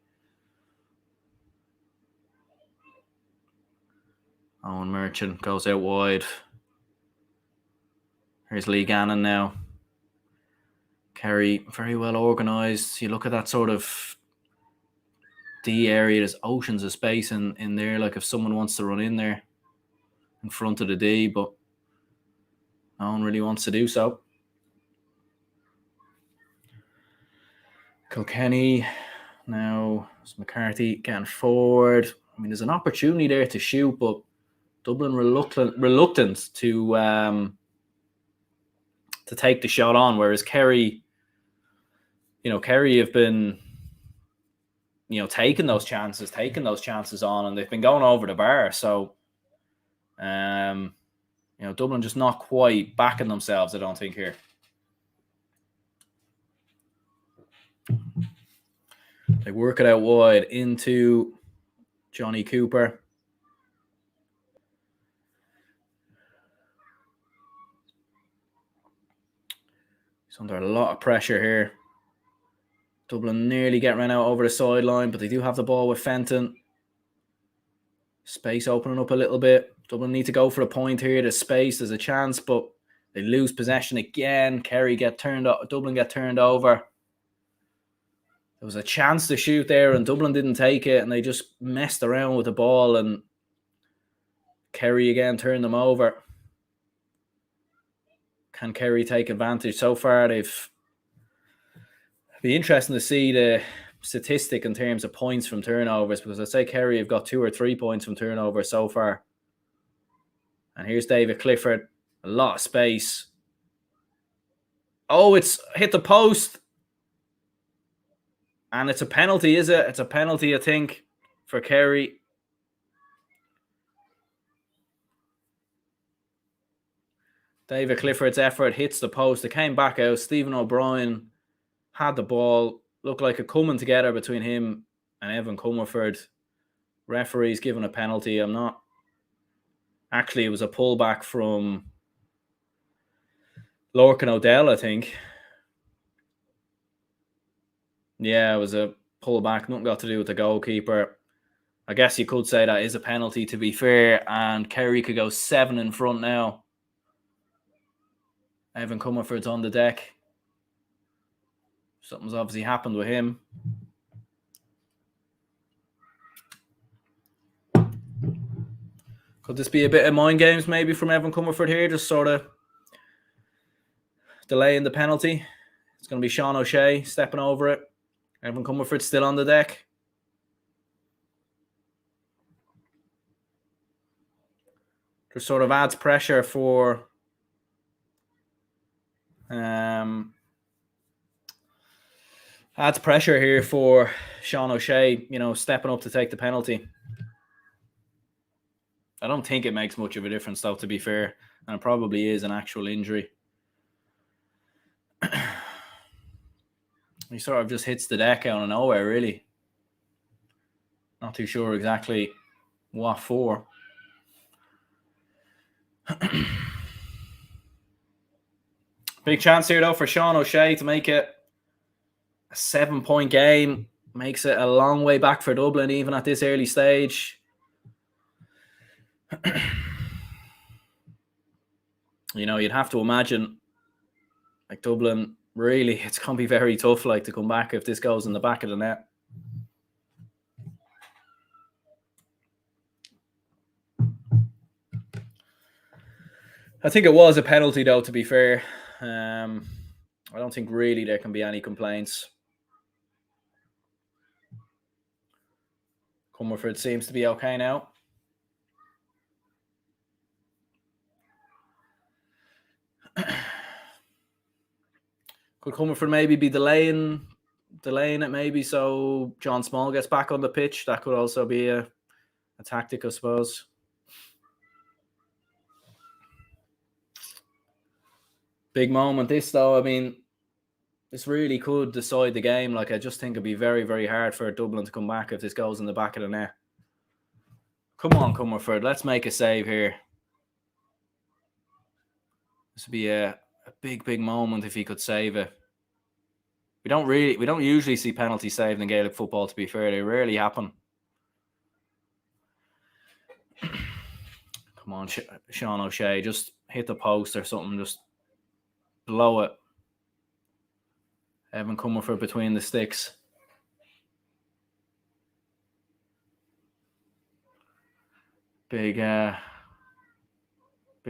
A: Owen Merchant goes out wide. Here's Lee Gannon now. Kerry, very well organised. You look at that sort of D area, there's oceans of space in there, like if someone wants to run in there in front of the D, but no one really wants to do so. Kilkenny, now it's McCarthy getting forward. I mean, there's an opportunity there to shoot, but Dublin reluctant to take the shot on, whereas Kerry, you know, Kerry have been, you know, taking those chances on, and they've been going over the bar. So, you know, Dublin just not quite backing themselves, I don't think, here. They work it out wide into Johnny Cooper. He's under a lot of pressure here. Dublin nearly get run out over the sideline, but they do have the ball with Fenton. Space opening up a little bit. Dublin need to go for a point here. There's space, there's a chance, but they lose possession again. Kerry get turned up. Dublin get turned over. There was a chance to shoot there, and Dublin didn't take it, and they just messed around with the ball, and Kerry again turned them over. Can Kerry take advantage? So far, they've be interesting to see the statistic in terms of points from turnovers, because I'd say Kerry have got 2 or 3 points from turnovers so far. And here's David Clifford. A lot of space. Oh, it's hit the post. And it's a penalty, is it? It's a penalty, I think, for Kerry. David Clifford's effort hits the post. It came back out. Stephen O'Brien had the ball. Looked like a coming together between him and Evan Comerford. Referee's given a penalty. I'm not... Actually, it was a pullback from Lorcan O'Dell, I think. Yeah, it was a pullback. Nothing got to do with the goalkeeper. I guess you could say that is a penalty, to be fair. And Kerry could go 7 in front now. Evan Comerford's on the deck. Something's obviously happened with him. Could this be a bit of mind games maybe from Evan Comerford here, just sort of delaying the penalty? It's going to be Sean O'Shea stepping over it. Evan Comerford still on the deck. Just sort of adds pressure for here for Sean O'Shea, stepping up to take the penalty. I don't think it makes much of a difference, though, to be fair. And it probably is an actual injury. He sort of just hits the deck out of nowhere, really. Not too sure exactly what for. Big chance here, though, for Sean O'Shea to make it a 7-point game. Makes it a long way back for Dublin, even at this early stage. You'd have to imagine, like, Dublin, really, it's going to be very tough, like, to come back if this goes in the back of the net. I think it was a penalty, though, to be fair. I don't think really there can be any complaints. Comerford seems to be okay now. Could Comerford maybe be delaying it maybe so John Small gets back on the pitch? That could also be a tactic, I suppose. Big moment this, though. I mean, this really could decide the game. Like, I just think it'd be very, very hard for Dublin to come back if this goes in the back of the net. Come on, Comerford. Let's make a save here. This would be a big, big moment if he could save it. We don't usually see penalties saved in Gaelic football, to be fair. They rarely happen. Come on, Sean O'Shea. Just hit the post or something. Just blow it. Evan Comerford between the sticks. Big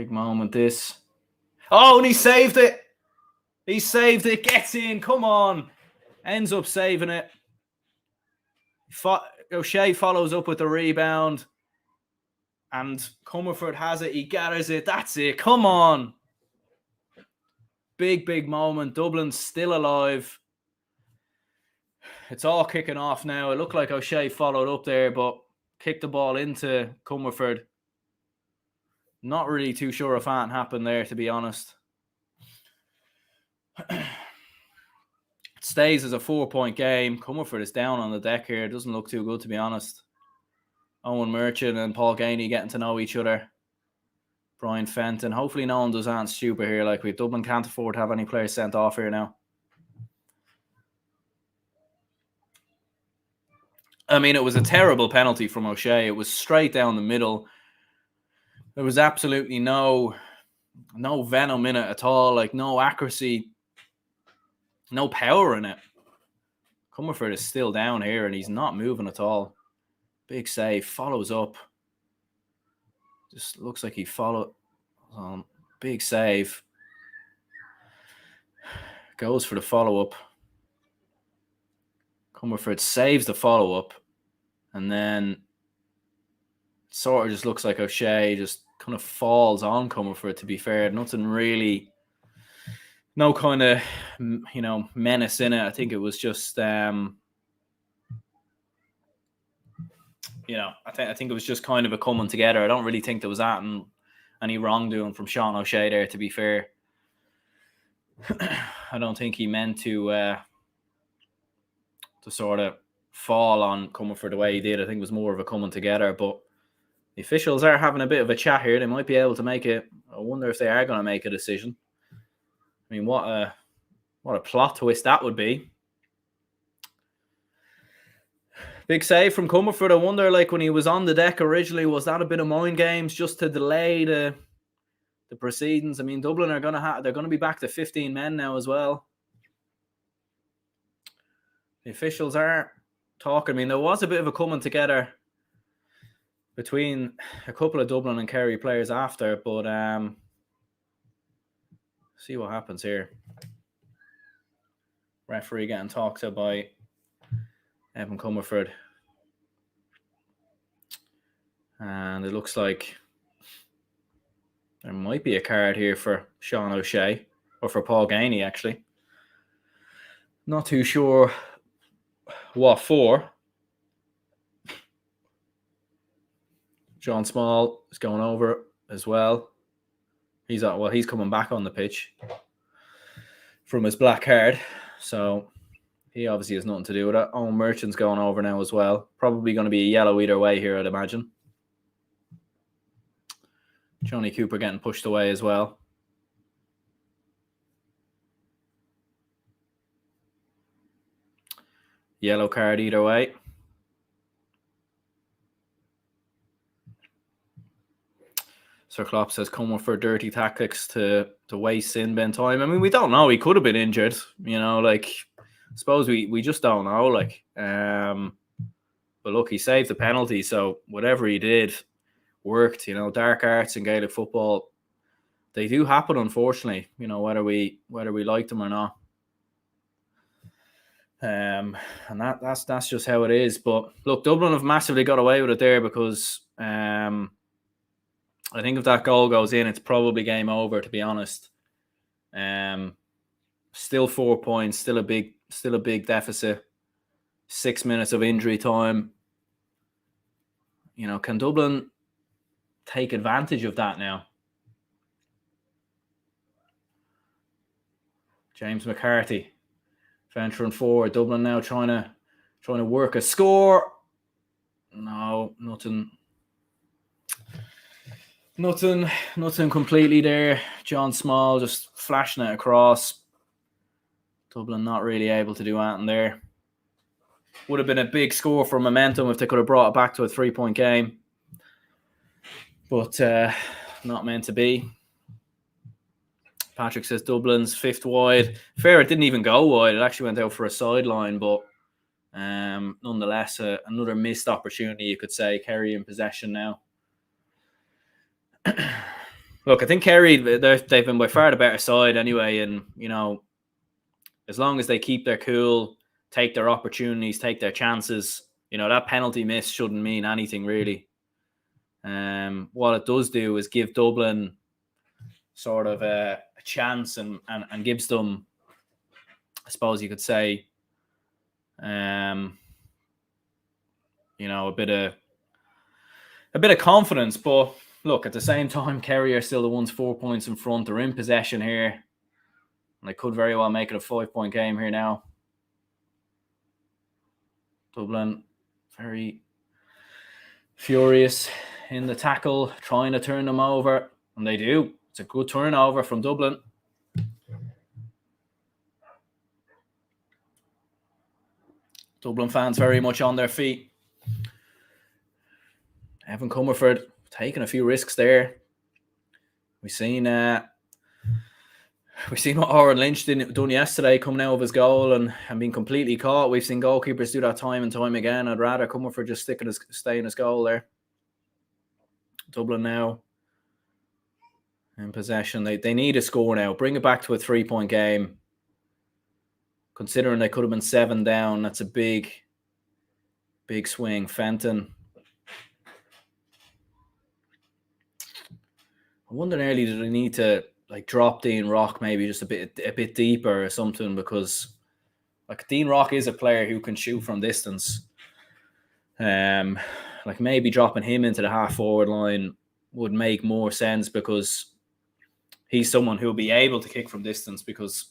A: moment this. Oh, and he saved it. He saved it. Gets in. Come on. Ends up saving it. O'Shea follows up with the rebound. And Comerford has it. He gathers it. That's it. Come on. Big, big moment. Dublin's still alive. It's all kicking off now. It looked like O'Shea followed up there, but kicked the ball into Comerford. Not really too sure if that happened there, to be honest. It stays as a 4-point game. Comerford is down on the deck here. It doesn't look too good, to be honest. Owen Merchant and Paul Gainey getting to know each other. Brian Fenton. Hopefully no one does anything stupid here. Like, Dublin can't afford to have any players sent off here now. I mean, it was a terrible penalty from O'Shea. It was straight down the middle. There was absolutely no venom in it at all. Like, no accuracy, no power in it. Comerford is still down here and he's not moving at all. Big save. Follows up. Just looks like he followed. Big save. Goes for the follow-up. Comerford saves the follow-up. And then sort of just looks like O'Shea just kind of falls on Comerford, to be fair. Nothing really, no kind of, menace in it. I think it was just, I think it was just kind of a coming together. I don't really think there was any wrongdoing from Sean O'Shea there, to be fair. I don't think he meant to sort of fall on Comerford the way he did. I think it was more of a coming together, but the officials are having a bit of a chat here. They might be able to make it. I wonder if they are going to make a decision. I mean, what a plot twist that would be. Big save from Comerford. I wonder, like, when he was on the deck originally, was that a bit of mind games just to delay the proceedings? I mean, Dublin they're going to be back to 15 men now as well. The officials are talking. I mean, there was a bit of a coming together between a couple of Dublin and Kerry players after, but see what happens here. Referee getting talked to by Evan Comerford. And it looks like there might be a card here for Sean O'Shea, or for Paul Gainey, actually. Not too sure what for. John Small is going over as well. He's coming back on the pitch from his black card, so he obviously has nothing to do with it. Owen Merchant's going over now as well. Probably going to be a yellow either way here, I'd imagine. Johnny Cooper getting pushed away as well. Yellow card either way. Sir Klopp says come for dirty tactics to waste sin bin time. I mean, we don't know. He could have been injured. You know, like, I suppose we just don't know. Like, but look, he saved the penalty, so whatever he did worked. You know, dark arts in Gaelic football, they do happen, unfortunately. You know, whether we like them or not. And that's just how it is. But look, Dublin have massively got away with it there because I think if that goal goes in, it's probably game over, to be honest. Still 4 points, still a big deficit. 6 minutes of injury time. You know, can Dublin take advantage of that now? James McCarthy venturing forward. Dublin now trying to work a score. No, nothing completely there. John Small just flashing it across. Dublin not really able to do anything there. Would have been a big score for momentum if they could have brought it back to a 3-point game. But not meant to be. Patrick says Dublin's 5th wide. Fair, it didn't even go wide. It actually went out for a sideline, but nonetheless, another missed opportunity, you could say. Kerry in possession now. Look, I think Kerry, they've been by far the better side anyway, and, you know, as long as they keep their cool, take their opportunities, take their chances, you know, that penalty miss shouldn't mean anything, really. What it does do is give Dublin sort of a chance and gives them, I suppose you could say, you know, a bit of confidence. But look, at the same time, Kerry are still the ones 4 points in front. They're in possession here, and they could very well make it a 5-point game here now. Dublin very furious in the tackle, trying to turn them over, and they do. It's a good turnover from Dublin. Dublin fans very much on their feet. Evan Comerford taking a few risks there. We've seen what Oren Lynch done yesterday, coming out of his goal and being completely caught. We've seen goalkeepers do that time and time again. I'd rather Comerford just stay in his goal there. Dublin now in possession. They need a score now. Bring it back to a 3-point game. Considering they could have been 7 down, that's a big swing. Fenton. I wonder nearly, do they need to like drop Dean Rock maybe just a bit deeper or something, because like Dean Rock is a player who can shoot from distance. Like maybe dropping him into the half forward line would make more sense, because he's someone who'll be able to kick from distance, because,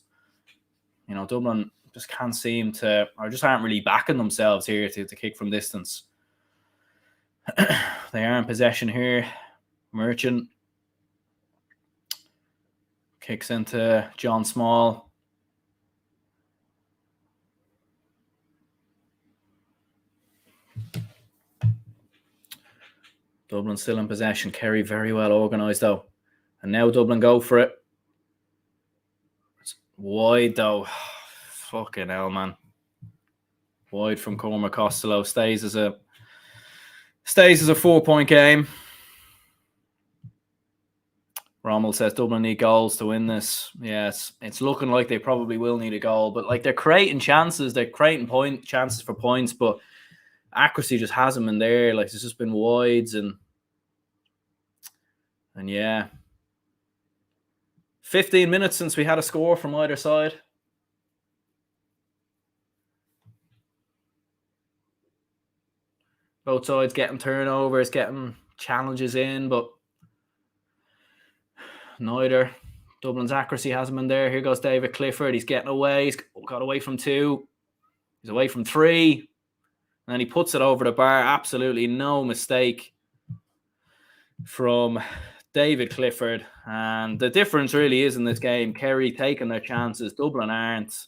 A: you know, Dublin just can't seem to, or just aren't really backing themselves here to kick from distance. They are in possession here. Merchant kicks into John Small. Dublin still in possession. Kerry very well organised though. And now Dublin go for it. It's wide though. Fucking hell, man. Wide from Cormac Costello. Stays as a 4-point game. Rommel says Dublin need goals to win this. Yes, it's looking like they probably will need a goal, but like they're creating chances, they're creating chances for points, but accuracy just hasn't been there. Like it's just been wides and yeah. 15 minutes since we had a score from either side. Both sides getting turnovers, getting challenges in, but neither. Dublin's accuracy hasn't been there. Here goes David Clifford. He's getting away. He's got away from 2. He's away from 3. And then he puts it over the bar. Absolutely no mistake from David Clifford. And the difference really is in this game, Kerry taking their chances. Dublin aren't.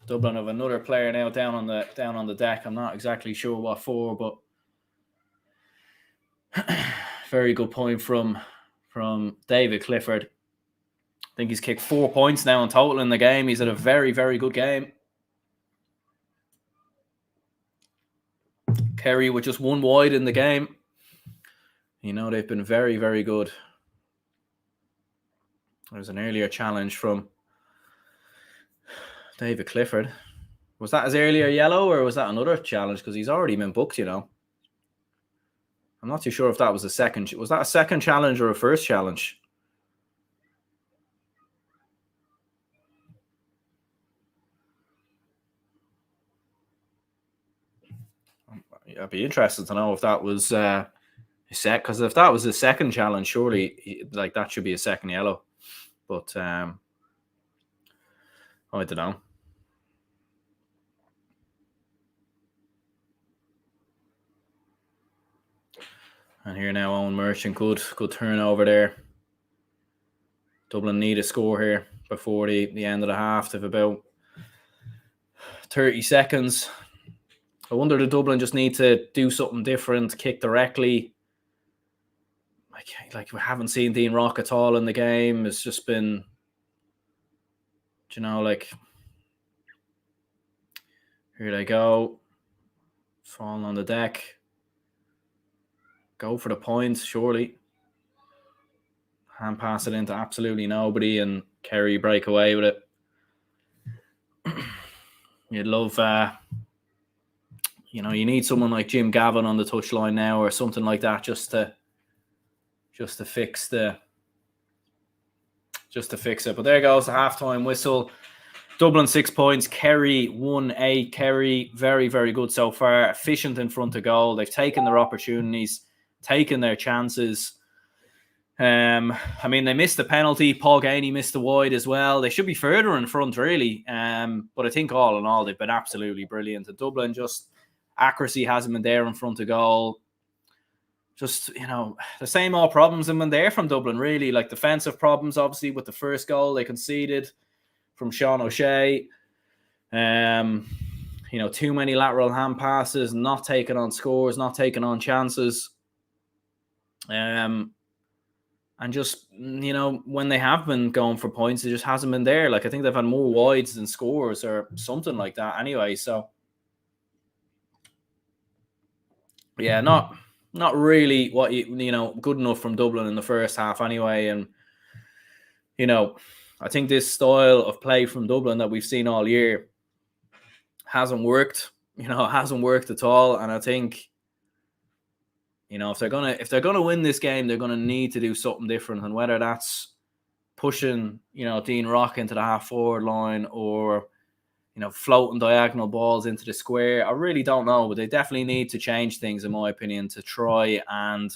A: Dublin have another player now down on the deck. I'm not exactly sure what for, but very good point from David Clifford. I think he's kicked 4 points now in total in the game. He's had a very, very good game. Kerry with just 1 wide in the game. You know, they've been very, very good. There's an earlier challenge from David Clifford. Was that his earlier yellow or was that another challenge? Because he's already been booked, you know. I'm not too sure if that was a second. Was that a second challenge or a first challenge? I'd be interested to know if that was set, because if that was a second challenge, surely like that should be a second yellow. But I don't know. And here now, Owen Merchant, good turnover there. Dublin need a score here before the end of the half. They've about 30 seconds. I wonder do Dublin just need to do something different, kick directly. Like we haven't seen Dean Rock at all in the game. It's just been, you know, like here they go, falling on the deck. Go for the points, surely. Hand pass it into absolutely nobody, and Kerry break away with it. You'd love, you know, you need someone like Jim Gavin on the touchline now, or something like that, just to fix it. But there goes the halftime whistle. Dublin 6 points, Kerry 1-8. Kerry very, very good so far. Efficient in front of goal. They've taken their opportunities, taken their chances. I mean, they missed the penalty. Paul Gainey missed the wide as well. They should be further in front, really. But I think all in all, they've been absolutely brilliant. And Dublin, just accuracy hasn't been there in front of goal. Just, you know, the same old problems have been there from Dublin, really. Like defensive problems, obviously, with the first goal they conceded from Sean O'Shea. You know, too many lateral hand passes, not taking on scores, not taking on chances. And just, you know, when they have been going for points, it just hasn't been there. Like, I think they've had more wides than scores or something like that anyway. So, yeah, not really what you know, good enough from Dublin in the first half anyway. And, you know, I think this style of play from Dublin that we've seen all year hasn't worked. You know, it hasn't worked at all. And I think, you know, if they're gonna win this game, they're gonna need to do something different. And whether that's pushing, you know, Dean Rock into the half forward line, or, you know, floating diagonal balls into the square, I really don't know. But they definitely need to change things, in my opinion, to try and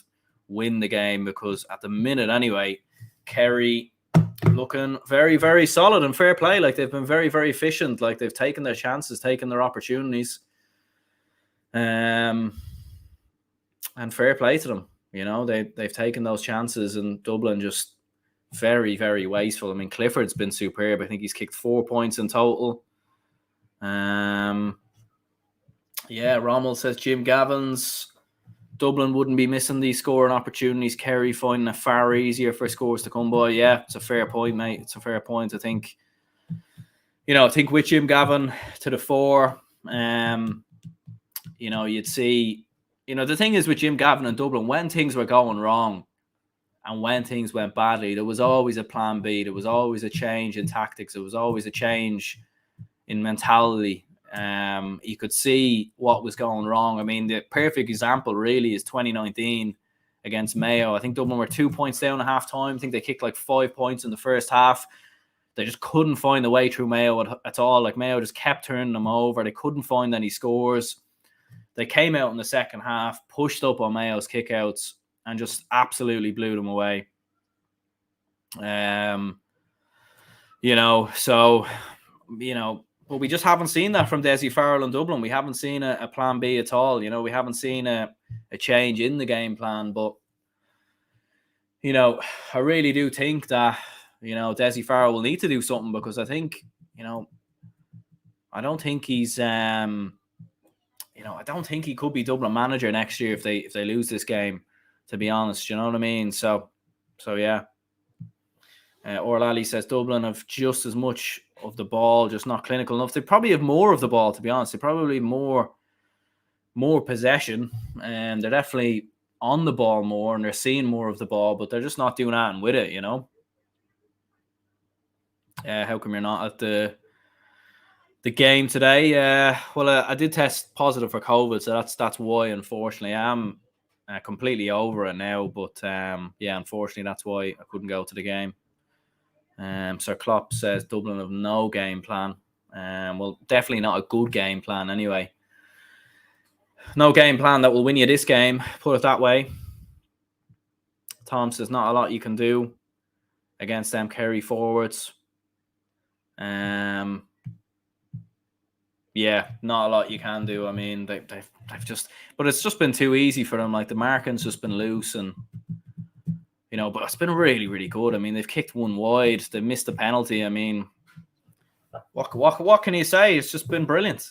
A: win the game. Because at the minute, anyway, Kerry looking very, very solid and fair play. Like, they've been very, very efficient. Like, they've taken their chances, taken their opportunities. And fair play to them. You know, they've taken those chances, and Dublin just very, very wasteful. I mean, Clifford's been superb. I think he's kicked 4 points in total. Yeah, Rommel says Jim Gavin's Dublin wouldn't be missing these scoring opportunities. Kerry finding it far easier for scores to come by. Yeah, it's a fair point, mate. It's a fair point. I think, I think with Jim Gavin to the fore, you'd see, the thing is with Jim Gavin in Dublin, when things were going wrong and when things went badly, there was always a plan B. There was always a change in tactics. There was always a change in mentality. You could see what was going wrong. I mean, the perfect example really is 2019 against Mayo. I think Dublin were 2 points down at half time. I think they kicked like 5 points in the first half. They just couldn't find the way through Mayo at all. Like Mayo just kept turning them over. They couldn't find any scores. They came out in the second half, pushed up on Mayo's kickouts, and just absolutely blew them away. But we just haven't seen that from Dessie Farrell in Dublin. We haven't seen a plan B at all. We haven't seen a change in the game plan. But, I really do think that, Dessie Farrell will need to do something, because I think, I don't think he's, I don't think he could be Dublin manager next year if they lose this game, to be honest. You know what I mean? So yeah. Orlally says Dublin have just as much of the ball, just not clinical enough. They probably have more of the ball, to be honest. They probably more possession, and they're definitely on the ball more, and they're seeing more of the ball, but they're just not doing anything with it, How come you're not at the game today? I did test positive for COVID, so that's why, unfortunately. I am completely over it now, but unfortunately, that's why I couldn't go to the game. Sir Klopp says Dublin have no game plan. Well, definitely not a good game plan anyway. No game plan that will win you this game, put it that way. Tom says not a lot you can do against them Kerry forwards. Not a lot you can do. I mean, they've just, but it's just been too easy for them. Like, the marking's just been loose, and but it's been really, really good. I mean, they've kicked one wide. They missed the penalty. I mean, what can you say? It's just been brilliant.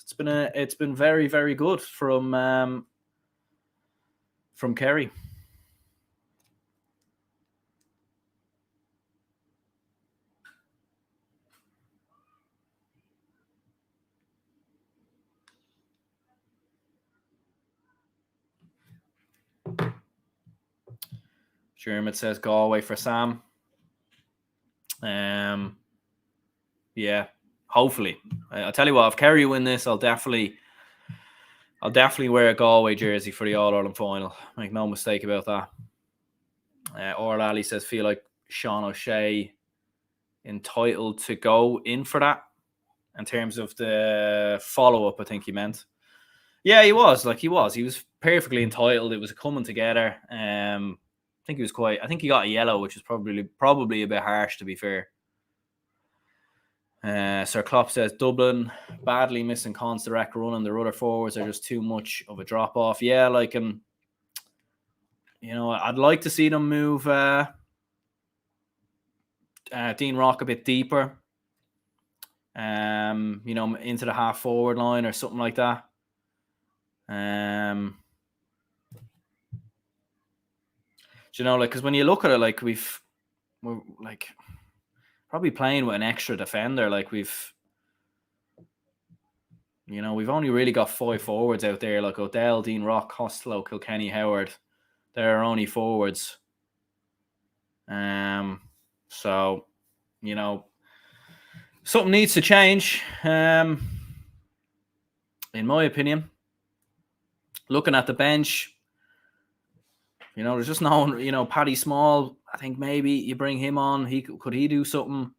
A: It's been very, very good from Kerry. Jermid says Galway for Sam. Hopefully. I'll tell you what, if Kerry win this, I'll definitely wear a Galway jersey for the All-Ireland final. Make no mistake about that. Orlally says, feel like Sean O'Shea entitled to go in for that in terms of the follow-up, I think he meant. Yeah, he was. He was perfectly entitled. It was a coming together. I think he got a yellow, which is probably a bit harsh, to be fair. Sir Klopp says Dublin badly missing Con's direct run, and their other forwards are just too much of a drop off. Yeah, I'd like to see them move Dean Rock a bit deeper, into the half forward line or something like that. Because when you look at it, we're probably playing with an extra defender. We've only really got 5 forwards out there, like O'Dell, Dean Rock, Costello, Kilkenny, Howard. They're our only forwards. So, something needs to change, in my opinion. Looking at the bench, there's just no one, Paddy Small, I think maybe you bring him on. Could he do something?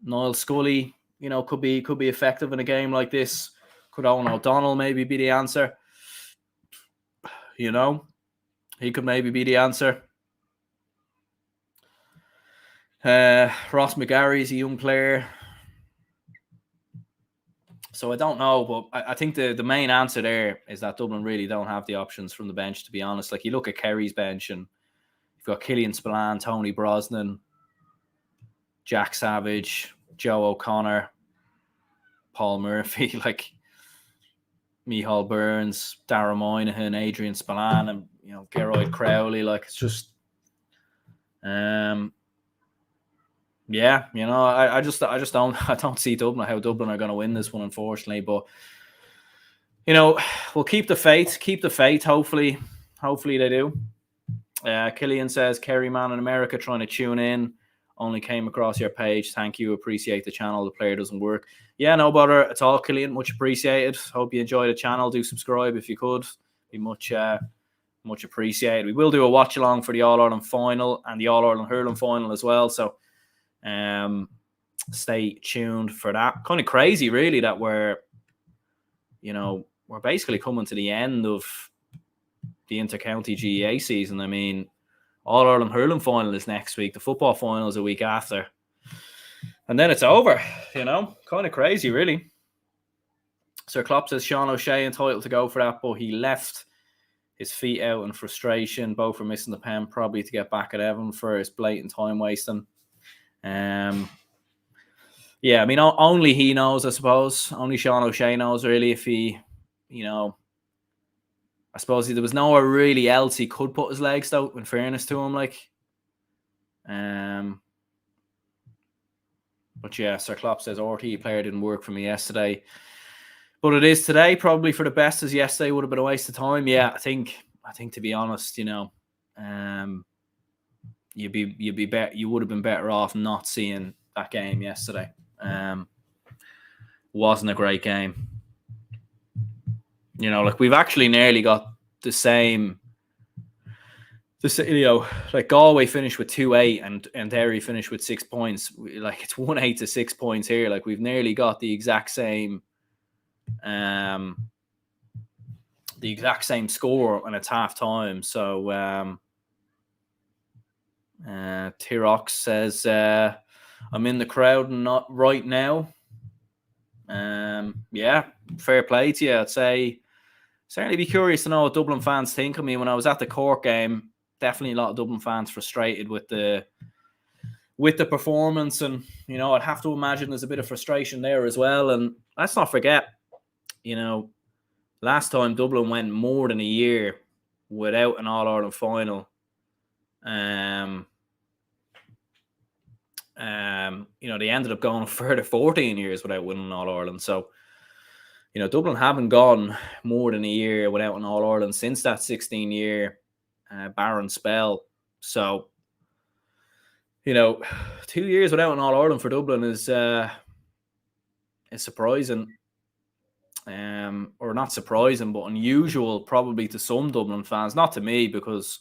A: Niall Scully, could be effective in a game like this. Could Owen O'Donnell maybe be the answer? He could maybe be the answer. Ross McGarry is a young player. So I don't know, but I think the main answer there is that Dublin really don't have the options from the bench, to be honest. You look at Kerry's bench, and you've got Killian Spillane, Tony Brosnan, Jack Savage, Joe O'Connor, Paul Murphy, Micheál Burns, Darragh Moynihan, Adrian Spillane, and Geroid Crowley. It's just Yeah, I just don't I don't see how Dublin are going to win this one, unfortunately. But we'll keep the faith. Keep the faith. Hopefully they do. Killian says, Kerry man in America trying to tune in. Only came across your page. Thank you. Appreciate the channel. The player doesn't work. Yeah, no bother at all, Killian. Much appreciated. Hope you enjoy the channel. Do subscribe if you could. Be much appreciated. We will do a watch along for the All Ireland final and the All Ireland hurling final as well. So stay tuned for that. Kind of crazy, really, that we're basically coming to the end of the Inter-County GAA season. I mean, All Ireland hurling final is next week. The football final is a week after. And then it's over, Kind of crazy, really. Sir Klopp says Sean O'Shea entitled to go for that, but he left his feet out in frustration. Both for missing the pen, probably to get back at Evan for his blatant time wasting. Yeah, I mean, only he knows, I suppose. Only Sean O'Shea knows, really, if he, I suppose there was nowhere really else he could put his legs out, in fairness to him, But yeah, Sir Klopp says RT player didn't work for me yesterday. But it is today, probably for the best, as yesterday would have been a waste of time. Yeah, I think to be honest, you would have been better off not seeing that game yesterday. Wasn't a great game. We've actually nearly got the same. Galway finished with 2-8 and Derry finished with 6 points. It's 1-8 to 6 points here. We've nearly got the exact same score, and it's half time. So Tirox says I'm in the crowd and not right now. Yeah, fair play to you. I'd say certainly be curious to know what Dublin fans think. I mean, when I was at the Cork game, definitely a lot of Dublin fans frustrated with the performance, and I'd have to imagine there's a bit of frustration there as well. And let's not forget, last time Dublin went more than a year without an All Ireland final. They ended up going a further 14 years without winning All Ireland. So, Dublin haven't gone more than a year without an All Ireland since that 16-year barren spell. So, 2 years without an All Ireland for Dublin is surprising, or not surprising, but unusual probably to some Dublin fans. Not to me, because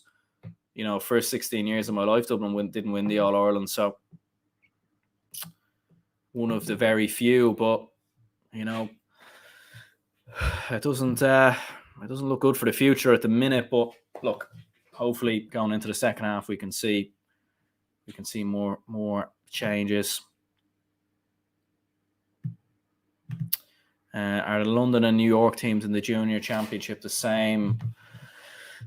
A: first 16 years of my life, Dublin didn't win the All Ireland. So, one of the very few, but it doesn't look good for the future at the minute. But look, hopefully going into the second half we can see more changes. Are the London and New York teams in the junior championship the same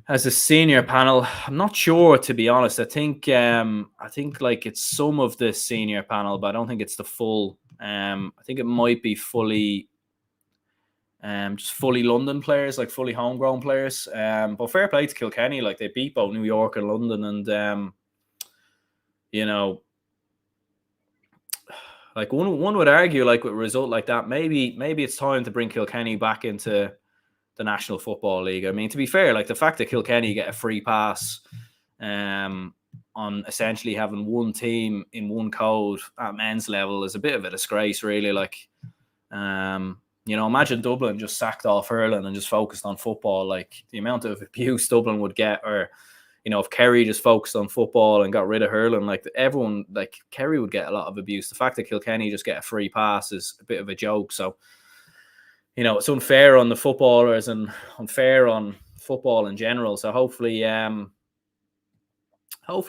A: as the senior panel? I'm not sure, to be honest. I think it's some of the senior panel, but I don't think it's the full. I think it might be fully, just fully London players, fully homegrown players. But fair play to Kilkenny, they beat both New York and London, and one would argue, with a result like that, maybe it's time to bring Kilkenny back into the National Football League. I mean, to be fair, the fact that Kilkenny get a free pass on essentially having one team in one code at men's level is a bit of a disgrace, really. Imagine Dublin just sacked off hurling and just focused on football. The amount of abuse Dublin would get, or if Kerry just focused on football and got rid of hurling, everyone, Kerry would get a lot of abuse. The fact that Kilkenny just get a free pass is a bit of a joke. So, it's unfair on the footballers and unfair on football in general. So hopefully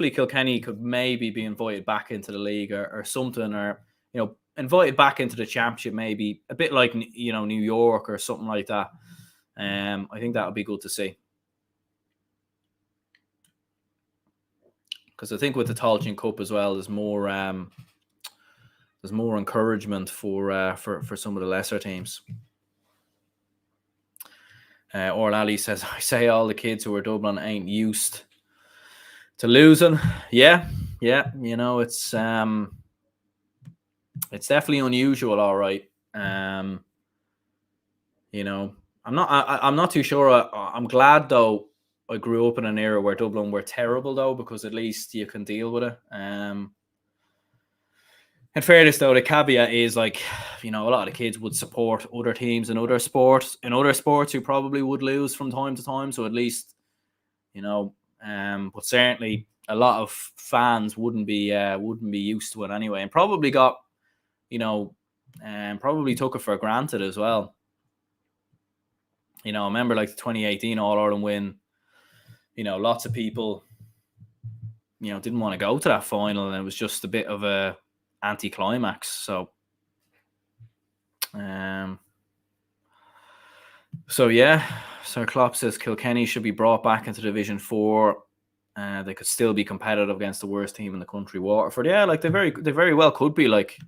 A: Kilkenny could maybe be invited back into the league or something, or invited back into the championship, maybe a bit like New York or something like that. I think that would be good to see, because I think with the Tailteann Cup as well, there's more encouragement for some of the lesser teams. Orlally says, I say all the kids who are Dublin ain't used to losing. Yeah. It's It's definitely unusual, all right. You know, I'm not too sure. I'm glad though. I grew up in an era where Dublin were terrible though, because at least you can deal with it. In fairness, though, the caveat is like, a lot of the kids would support other teams in other sports who probably would lose from time to time. So at least, but certainly a lot of fans wouldn't be used to it anyway, and probably probably took it for granted as well. I remember like the 2018 All Ireland win. Lots of people, didn't want to go to that final, and it was just a bit of a anticlimax. So yeah. So Klopp says Kilkenny should be brought back into Division 4. They could still be competitive against the worst team in the country, Waterford. Yeah, like they very well could be. Like,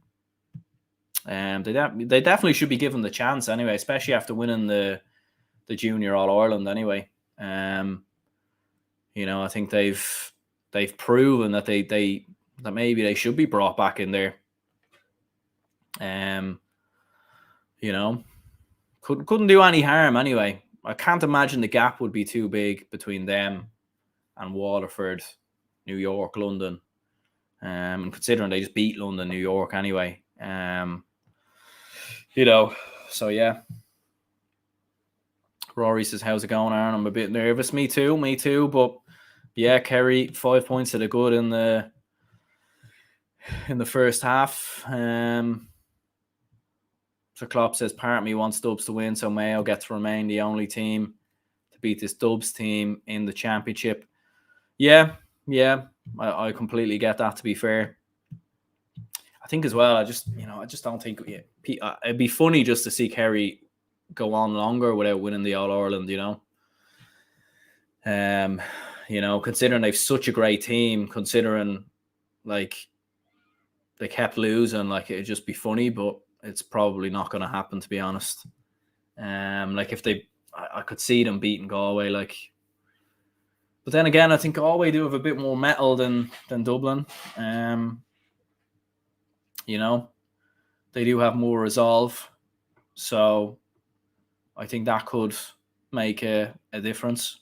A: they definitely should be given the chance anyway, especially after winning the Junior All Ireland anyway. I think they've proven that that maybe they should be brought back in there. Couldn't do any harm anyway. I can't imagine the gap would be too big between them and Waterford, New York, London. And considering they just beat London, New York anyway. So yeah. Rory says, how's it going, Aaron? I'm a bit nervous. Me too. But yeah, Kerry, 5 points to the good in the first half. So Klopp says, part of me wants Dubs to win, so Mayo get to remain the only team to beat this Dubs team in the championship. Yeah, I completely get that, to be fair. I think as well, I just don't think it'd be funny just to see Kerry go on longer without winning the All Ireland, considering they've such a great team, considering like they kept losing, like it'd just be funny, but it's probably not going to happen, to be honest. Like if I could see them beating Galway, like, but then again, I think Galway do have a bit more metal than Dublin. They do have more resolve, so I think that could make a difference.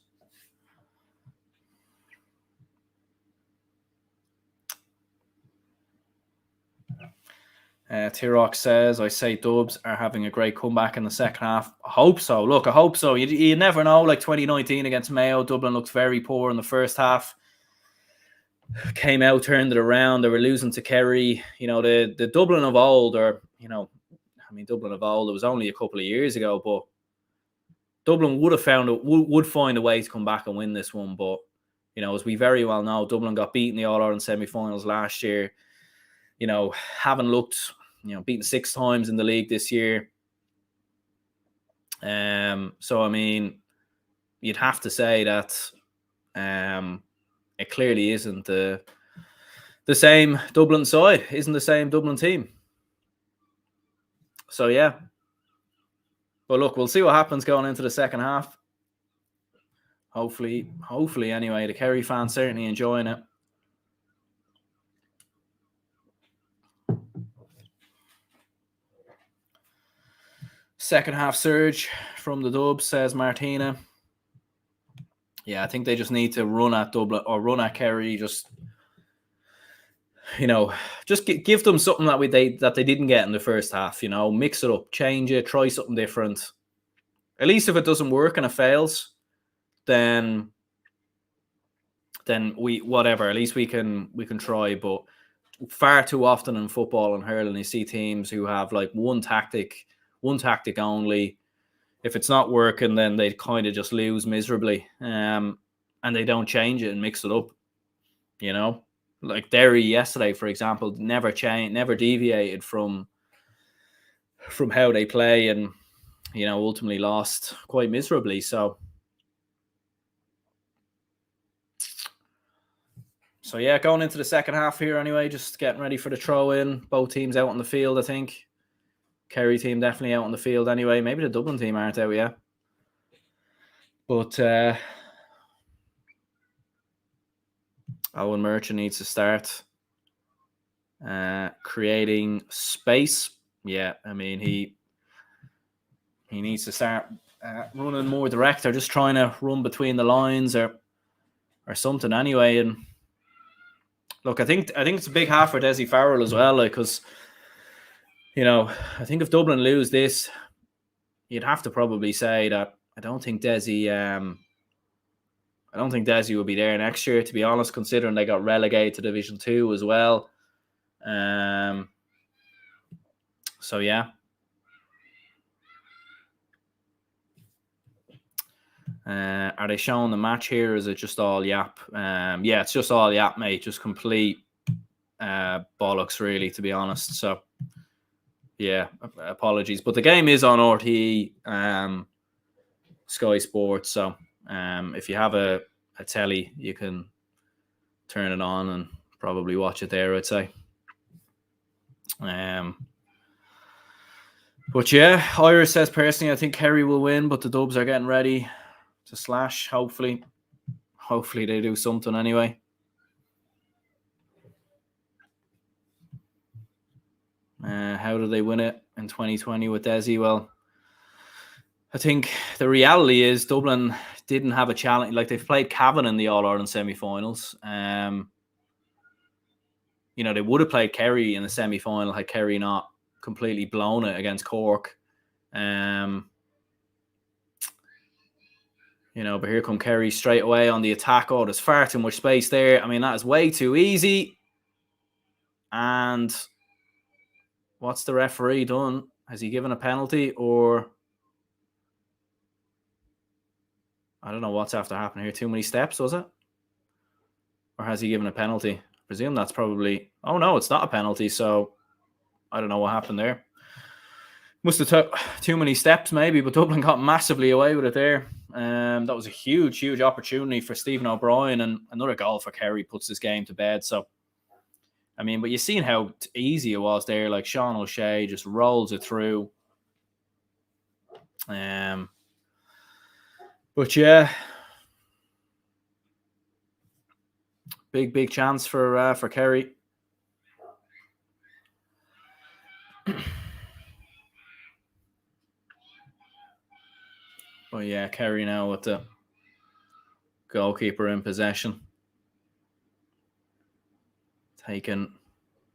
A: Tirok says, I say Dubs are having a great comeback in the second half. I hope so. Look, I hope so. You never know. Like 2019 against Mayo, Dublin looked very poor in the first half. Came out, turned it around. They were losing to Kerry. The Dublin of old, Dublin of old, it was only a couple of years ago, but Dublin would find a way to come back and win this one. But, as we very well know, Dublin got beaten in the All-Ireland semi-finals last year. Haven't looked, beaten 6 times in the league this year. So, you'd have to say that it clearly isn't the same Dublin side, isn't the same Dublin team. So, yeah. But look, we'll see what happens going into the second half. Hopefully anyway. The Kerry fans certainly enjoying it. Second half surge from the Dubs, says Martina. Yeah, I think they just need to run at Dublin or run at Kerry. Just give them something that they didn't get in the first half. Mix it up, change it, try something different. At least if it doesn't work and it fails, then whatever. At least we can try. But far too often in football and hurling, you see teams who have like one tactic only. If it's not working, then they kind of just lose miserably, and they don't change it and mix it up. Like Derry yesterday, for example, never deviated from how they play, and ultimately lost quite miserably. So yeah, going into the second half here anyway, just getting ready for the throw in. Both teams out on the field, I think. Kerry team definitely out on the field anyway. Maybe the Dublin team aren't out yet. But Owen Merchant needs to start. Creating space. Yeah, I mean, he needs to start running more direct, or just trying to run between the lines, or something anyway. And look, I think it's a big half for Desi Farrell as well, like, because I think if Dublin lose this, you'd have to probably say that I don't think Desi will be there next year, to be honest, considering they got relegated to Division 2 as well. So yeah. Are they showing the match here? Or is it just all yap? Yeah, it's just all yap, mate. Just complete bollocks, really, to be honest. So yeah, apologies. But the game is on RTE, Sky Sports. So if you have a telly, you can turn it on and probably watch it there, I'd say. But yeah, Iris says, personally, I think Kerry will win, but the Dubs are getting ready to slash. Hopefully they do something anyway. How did they win it in 2020 with Desi? Well, I think the reality is Dublin didn't have a challenge. Like, they've played Cavan in the All-Ireland semi-finals. They would have played Kerry in the semi-final had Kerry not completely blown it against Cork. But here come Kerry straight away on the attack. Oh, there's far too much space there. I mean, that is way too easy. And what's the referee done? Has he given a penalty, or I don't know what's after happening here. Too many steps, was it? Or has he given a penalty? I presume that's probably... Oh, no, it's not a penalty, so I don't know what happened there. Must have took too many steps, maybe, but Dublin got massively away with it there. That was a huge, huge opportunity for Stephen O'Brien, and another goal for Kerry puts this game to bed. So, I mean, but you've seen how easy it was there. Like, Sean O'Shea just rolls it through. But yeah, big chance for Kerry. But yeah, Kerry now with the goalkeeper in possession, taking a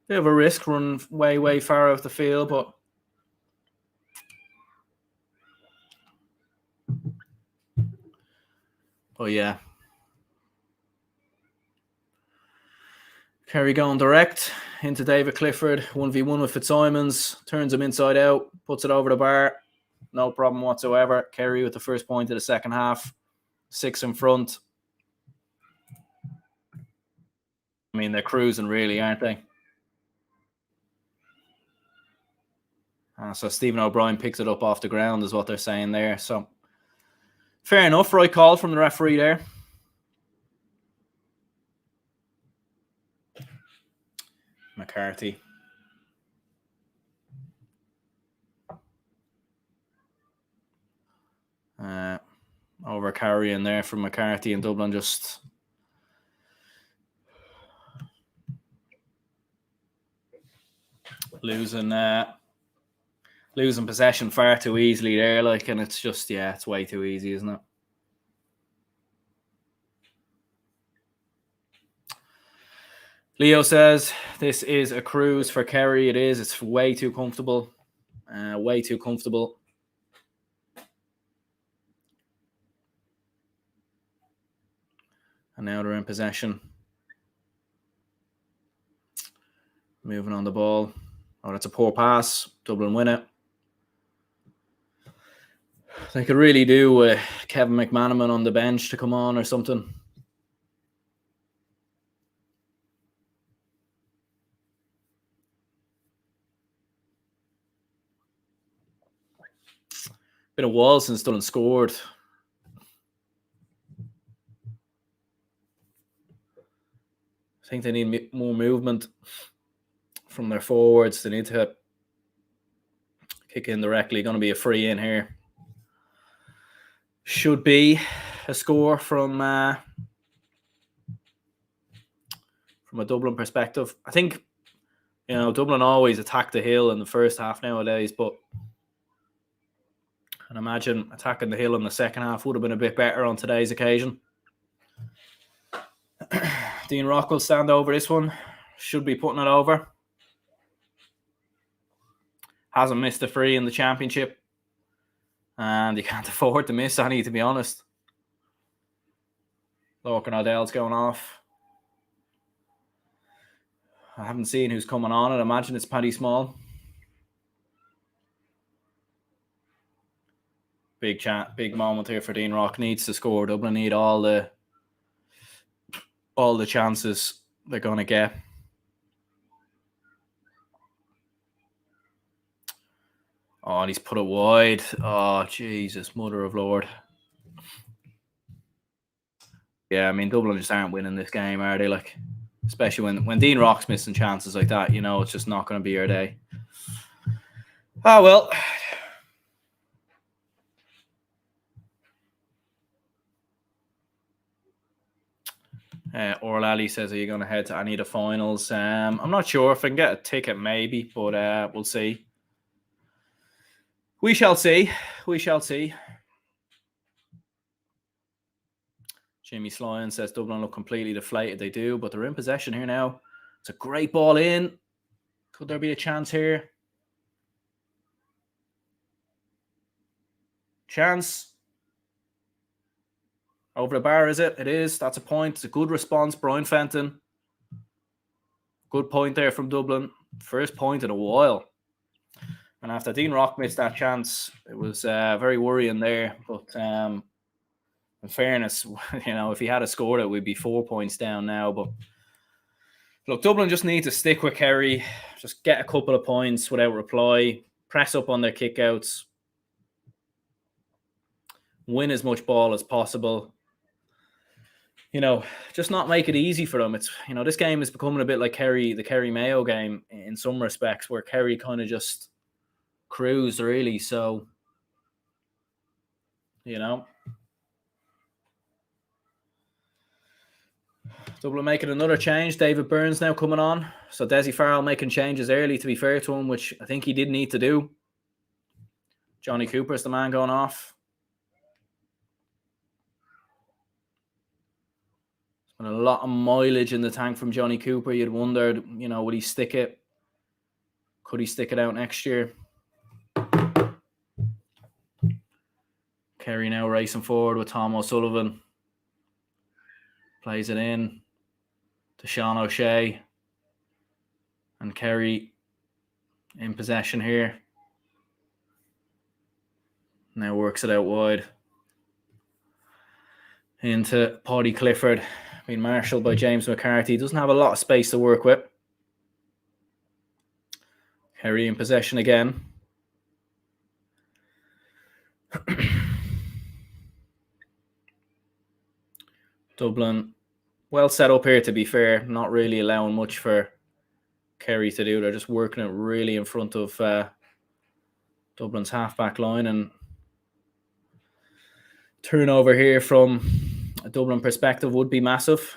A: bit of a risk, run way far out the field, but yeah, Kerry going direct into David Clifford, 1v1 with Fitzsimons, turns him inside out, puts it over the bar, no problem whatsoever. Kerry with the first point of the second half, 6 in front. I mean, they're cruising, really, aren't they? So Stephen O'Brien picks it up off the ground, is what they're saying there. So fair enough, right call from the referee there. McCarthy. Over carrying there from McCarthy, and Dublin just losing possession far too easily there, like, and it's just, yeah, it's way too easy, isn't it? Leo says this is a cruise for Kerry. It is. It's way too comfortable. Way too comfortable. And now they're in possession. Moving on the ball. Oh, that's a poor pass. Dublin win it. They could really do Kevin McManaman on the bench to come on or something. Been a while since Dublin scored. I think they need more movement from their forwards. They need to kick in directly. Going to be a free in here. Should be a score from a Dublin perspective. I think You know, Dublin always attack the hill in the first half nowadays, but I imagine attacking the hill in the second half would have been a bit better on today's occasion. Dean Rock will stand over this one. Should be putting it over. Hasn't missed a free in the championship. And you can't afford to miss any, to be honest. Lorcan O'Dell's going off. I haven't seen who's coming on. I'd imagine it's Paddy Small. Big moment here for Dean Rock. Needs to score. Dublin need all the chances they're going to get. Oh, and he's put it wide. Oh, Jesus, mother of Lord. Yeah, I mean, Dublin just aren't winning this game, are they? Like, especially when Dean Rock's missing chances like that, you know, it's just not going to be your day. Oh, well. Orlally says, are you going to head to any of the finals? I'm not sure if I can get a ticket, maybe, but we'll see. We shall see. We shall see. Jimmy Sloyan says Dublin look completely deflated. They do, but they're in possession here now. It's a great ball in. Could there be a chance here? Chance. Over the bar, is it? It is. That's a point. It's a good response. Brian Fenton. Good point there from Dublin. First point in a while. And after Dean Rock missed that chance, it was very worrying there. But in fairness, you know, if he had scored it, we'd be 4 points down now. But look, Dublin just need to stick with Kerry. Just get a couple of points without reply. Press up on their kickouts. Win as much ball as possible. You know, just not make it easy for them. It's, you know, this game is becoming a bit like the Kerry Mayo game in some respects, where Kerry kind of just cruised, really. So, you know, Dublin making another change. David Burns now coming on. So Desi Farrell making changes early, to be fair to him, which I think he did need to do. Johnny Cooper's the man going off. There's been a lot of mileage in the tank from Johnny Cooper. You'd wondered, you know, would he stick it? Could he stick it out next year? Kerry now racing forward with Tom O'Sullivan. Plays it in to Sean O'Shea. And Kerry in possession here. Now works it out wide. Into Paddy Clifford. Being marshalled by James McCarthy. Doesn't have a lot of space to work with. Kerry in possession again. Dublin well set up here, to be fair. Not really allowing much for Kerry to do. They're just working it really in front of Dublin's half-back line. And turnover here from a Dublin perspective would be massive.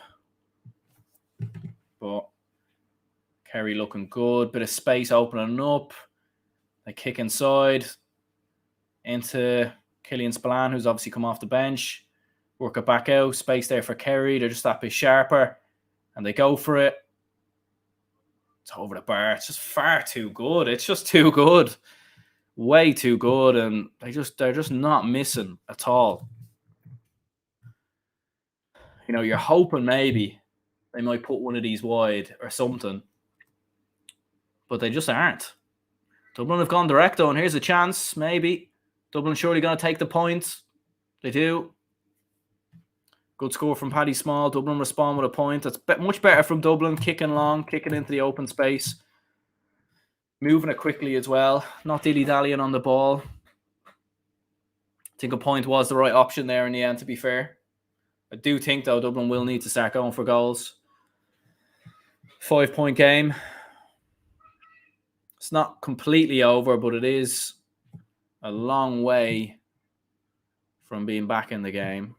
A: But Kerry looking good. Bit of space opening up. They kick inside into Killian Spillane, who's obviously come off the bench. Work it back out. Space there for Kerry. They're just that bit sharper. And they go for it. It's over the bar. It's just far too good. It's just too good. Way too good. And they're just not missing at all. You know, you're hoping maybe they might put one of these wide or something. But they just aren't. Dublin have gone direct though, and here's a chance, maybe. Dublin surely going to take the point. They do. Good score from Paddy Small. Dublin respond with a point. That's much better from Dublin. Kicking long, kicking into the open space. Moving it quickly as well. Not dilly-dallying on the ball. I think a point was the right option there in the end, to be fair. I do think, though, Dublin will need to start going for goals. 5-point game. It's not completely over, but it is a long way from being back in the game.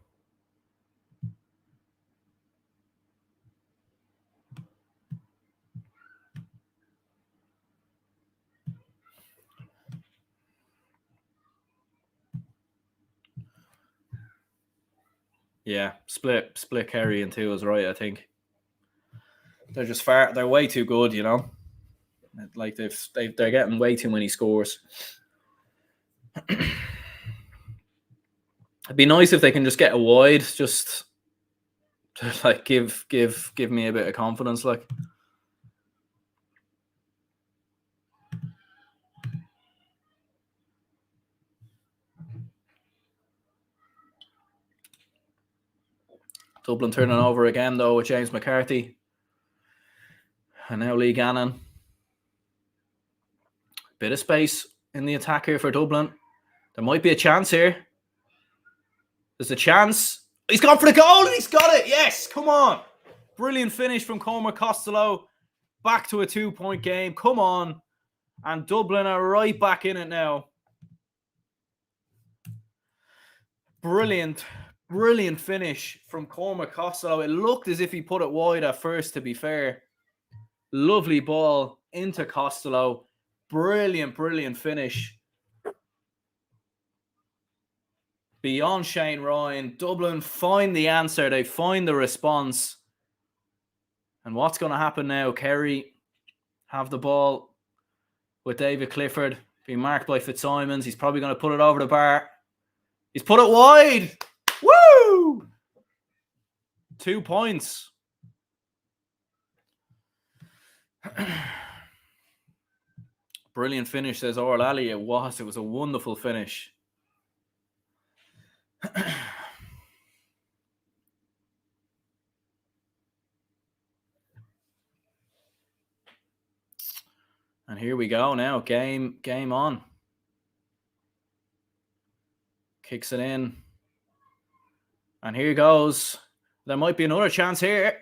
A: Yeah, split Kerry in two is right, I think. They're way too good, you know. Like they're getting way too many scores. It'd be nice if they can just get a wide, just to like give me a bit of confidence, like. Dublin turning over again though with James McCarthy. And now Lee Gannon. Bit of space in the attack here for Dublin. There might be a chance here. There's a chance. He's gone for the goal and he's got it. Yes, come on. Brilliant finish from Cormac Costello. Back to a 2-point game. Come on. And Dublin are right back in it now. Brilliant finish from Cormac Costello. It looked as if he put it wide at first, to be fair. Lovely ball into Costello. Brilliant finish. Beyond Shane Ryan. Dublin find the answer. They find the response. And what's going to happen now? Kerry have the ball with David Clifford. Being marked by Fitzsimons. He's probably going to put it over the bar. He's put it wide. Woo! 2 points. Brilliant finish, says Orl Ali. It was a wonderful finish. And here we go now. Game on. Kicks it in. And here goes. There might be another chance here.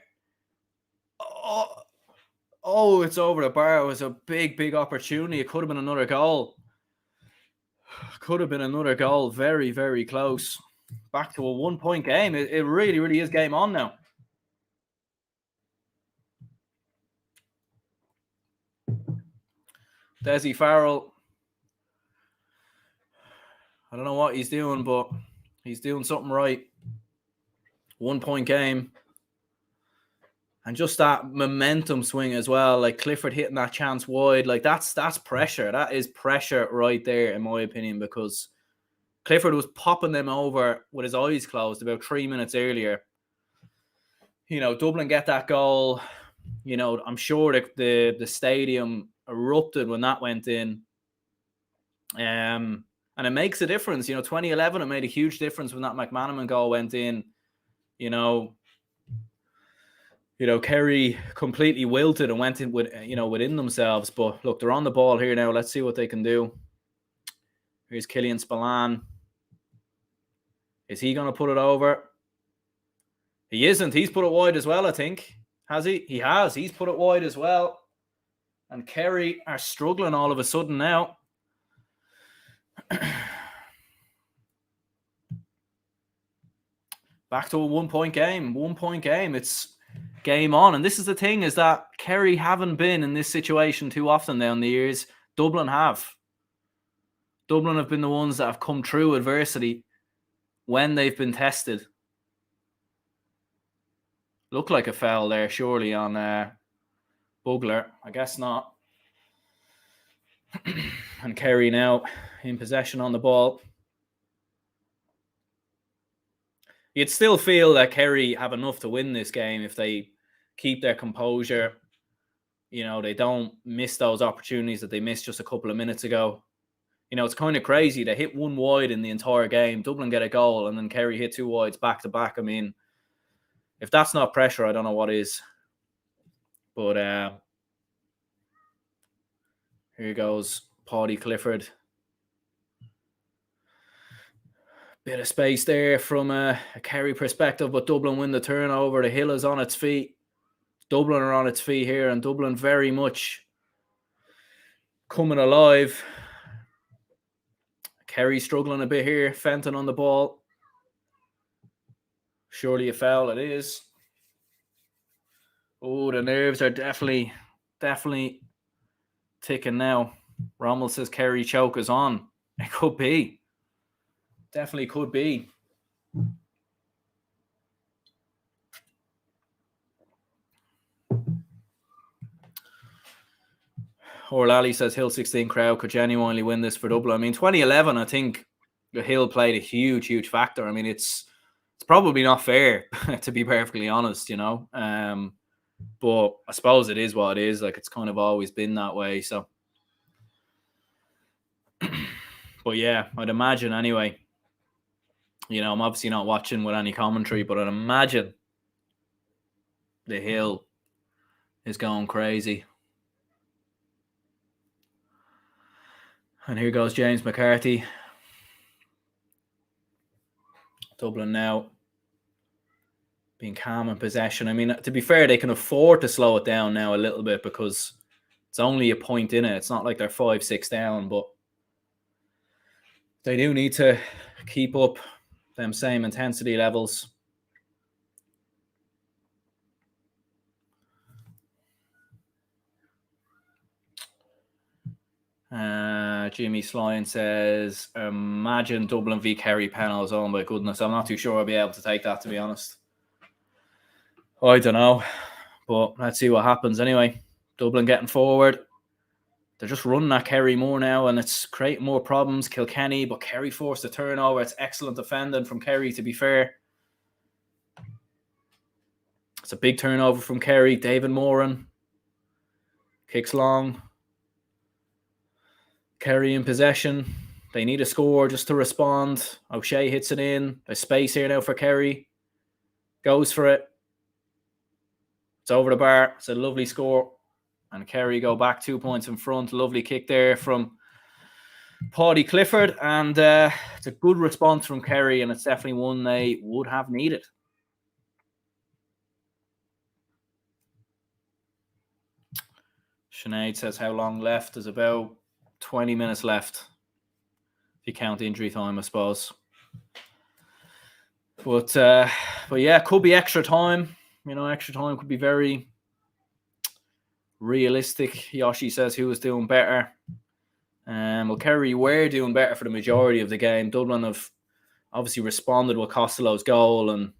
A: Oh, it's over the bar. It was a big opportunity. It could have been another goal. Very, very close. Back to a 1-point game. It really is game on now. Desi Farrell. I don't know what he's doing, but he's doing something right. 1-point game. And just that momentum swing as well. Like Clifford hitting that chance wide. Like that's pressure. That is pressure right there, in my opinion, because Clifford was popping them over with his eyes closed about 3 minutes earlier. You know, Dublin get that goal. You know, I'm sure the stadium erupted when that went in. And it makes a difference. You know, 2011, it made a huge difference when that McManaman goal went in. You know, Kerry completely wilted and went in with, within themselves. But look, they're on the ball here now. Let's see what they can do. Here's Killian Spillane. Is he going to put it over? He isn't. He's put it wide as well, I think. Has he? He has. He's put it wide as well. And Kerry are struggling all of a sudden now. Back to a 1-point game. 1-point game. It's game on. And this is the thing, is that Kerry haven't been in this situation too often down the years. Dublin have. Dublin have been the ones that have come through adversity when they've been tested. Looked like a foul there, surely, on Bugler. I guess not. And Kerry now in possession on the ball. You'd still feel that Kerry have enough to win this game if they keep their composure. You know, they don't miss those opportunities that they missed just a couple of minutes ago. You know, it's kind of crazy. They hit one wide in the entire game. Dublin get a goal, and then Kerry hit 2 wides back to back. I mean, if that's not pressure, I don't know what is. But here goes Paddy Clifford. Bit of space there from a Kerry perspective, but Dublin win the turnover. The hill is on its feet. Dublin are on its feet here, and Dublin very much coming alive. Kerry struggling a bit here. Fenton on the ball. Surely a foul. It is. Oh, the nerves are definitely ticking now. Rommel says Kerry choke is on. It could be. Definitely could be. Orlally says Hill 16 crowd could genuinely win this for Dublin. I mean, 2011, I think the Hill played a huge factor. I mean, it's probably not fair, to be perfectly honest, you know. But I suppose it is what it is. Like, it's kind of always been that way. So, but yeah, I'd imagine anyway. You know, I'm obviously not watching with any commentary, but I'd imagine the Hill is going crazy. And here goes James McCarthy. Dublin now being calm in possession. I mean, to be fair, they can afford to slow it down now a little bit because it's only a point in it. It's not like they're 5-6 down, but they do need to keep up them same intensity levels. Jimmy Slyan says, imagine Dublin v Kerry panels. Oh my goodness, I'm not too sure I'll be able to take that, to be honest. I don't know, but let's see what happens anyway. Dublin getting forward. They're just running at Kerry more now, and it's creating more problems. Kilkenny, but Kerry forced a turnover. It's excellent defending from Kerry, to be fair. It's a big turnover from Kerry. David Moran kicks long. Kerry in possession. They need a score just to respond. O'Shea hits it in. There's space here now for Kerry. Goes for it. It's over the bar. It's a lovely score. And Kerry go back 2 points in front. Lovely kick there from Paddy Clifford. And it's a good response from Kerry, and it's definitely one they would have needed. Sinead says how long left? There's about 20 minutes left. If you count injury time, I suppose. But yeah, could be extra time. You know, extra time could be very realistic. Yoshi says who was doing better. Well, Kerry were doing better for the majority of the game. Dublin have obviously responded with Costello's goal, and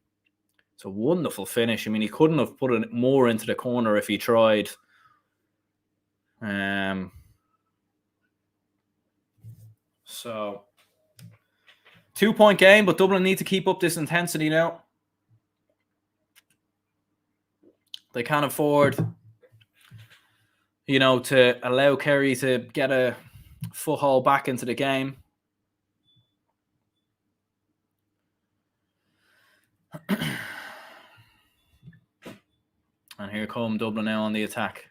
A: it's a wonderful finish. I mean, he couldn't have put it more into the corner if he tried. So 2-point game, but Dublin need to keep up this intensity now. They can't afford, you know, to allow Kerry to get a foothold back into the game. And here come Dublin now on the attack.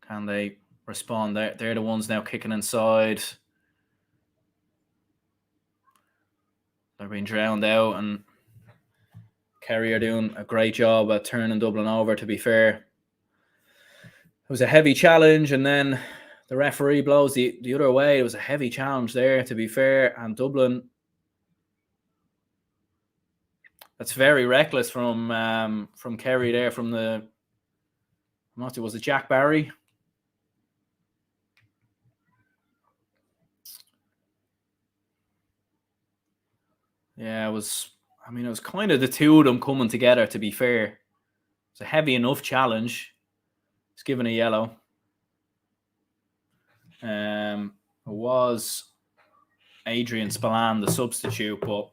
A: Can they respond? They're the ones now kicking inside. They're being drowned out, and Kerry are doing a great job at turning Dublin over, to be fair. It was a heavy challenge, and then the referee blows the other way. It was a heavy challenge there, to be fair, and Dublin... That's very reckless from Kerry there, from the... Was it Jack Barry? Yeah, it was... I mean, it was kind of the two of them coming together, to be fair. It's a heavy enough challenge. It's given a yellow. It was Adrian Spillane, the substitute, but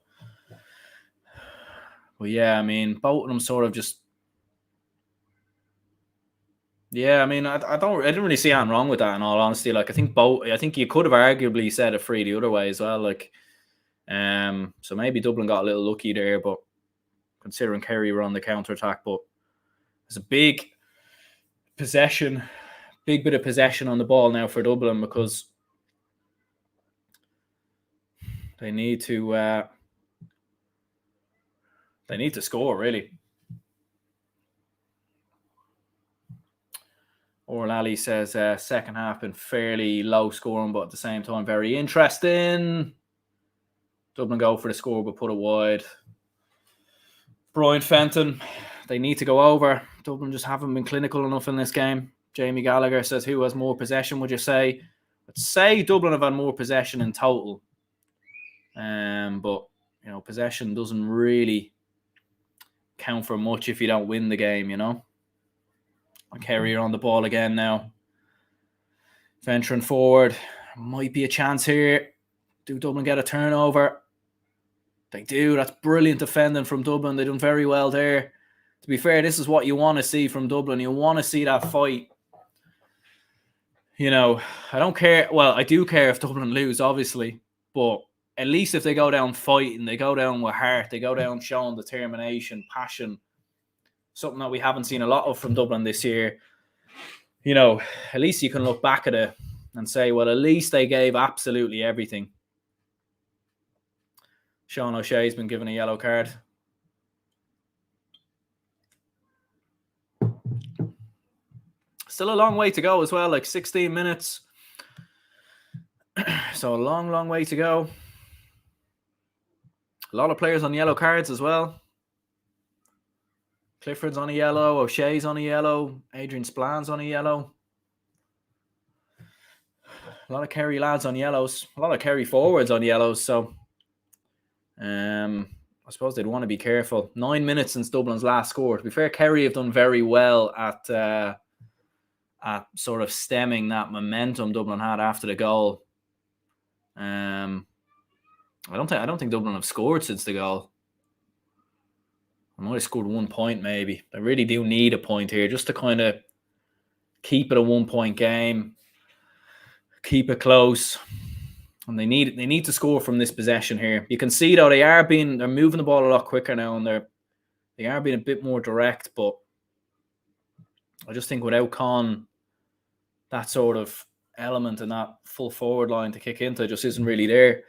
A: yeah, I mean, both of them sort of just... Yeah, I mean, I didn't really see anything wrong with that, in all honesty. Like, I think you could have arguably said it free the other way as well. Like, so maybe Dublin got a little lucky there, but considering Kerry were on the counter-attack, but there's a big bit of possession on the ball now for Dublin, because they need to score, really. Orlally says second half been fairly low scoring, but at the same time very interesting. Dublin go for the score, but put it wide. Brian Fenton, they need to go over. Dublin just haven't been clinical enough in this game. Jamie Gallagher says, who has more possession, would you say? I'd say Dublin have had more possession in total. But, you know, possession doesn't really count for much if you don't win the game, you know? And Kerry are on the ball again now. Venturing forward. Might be a chance here. Do Dublin get a turnover? They do. That's brilliant defending from Dublin. They've done very well there. To be fair, this is what you want to see from Dublin. You want to see that fight. You know, I don't care. Well, I do care if Dublin lose, obviously. But at least if they go down fighting, they go down with heart, they go down showing determination, passion, something that we haven't seen a lot of from Dublin this year. You know, at least you can look back at it and say, well, at least they gave absolutely everything. Sean O'Shea's been given a yellow card. Still a long way to go as well, like 16 minutes. So a long, long way to go. A lot of players on yellow cards as well. Clifford's on a yellow, O'Shea's on a yellow, Adrian Spillane on a yellow. A lot of Kerry lads on yellows, a lot of Kerry forwards on yellows. So I suppose they'd want to be careful. 9 minutes since Dublin's last score. To be fair, Kerry have done very well at sort of stemming that momentum Dublin had after the goal. I don't think Dublin have scored since the goal. I might have scored 1 point maybe. They really do need a point here just to kind of keep it a 1 point game, keep it close. And they need to score from this possession here. You can see though they're moving the ball a lot quicker now, and they are being a bit more direct. But I just think without Con, that sort of element and that full forward line to kick into just isn't really there.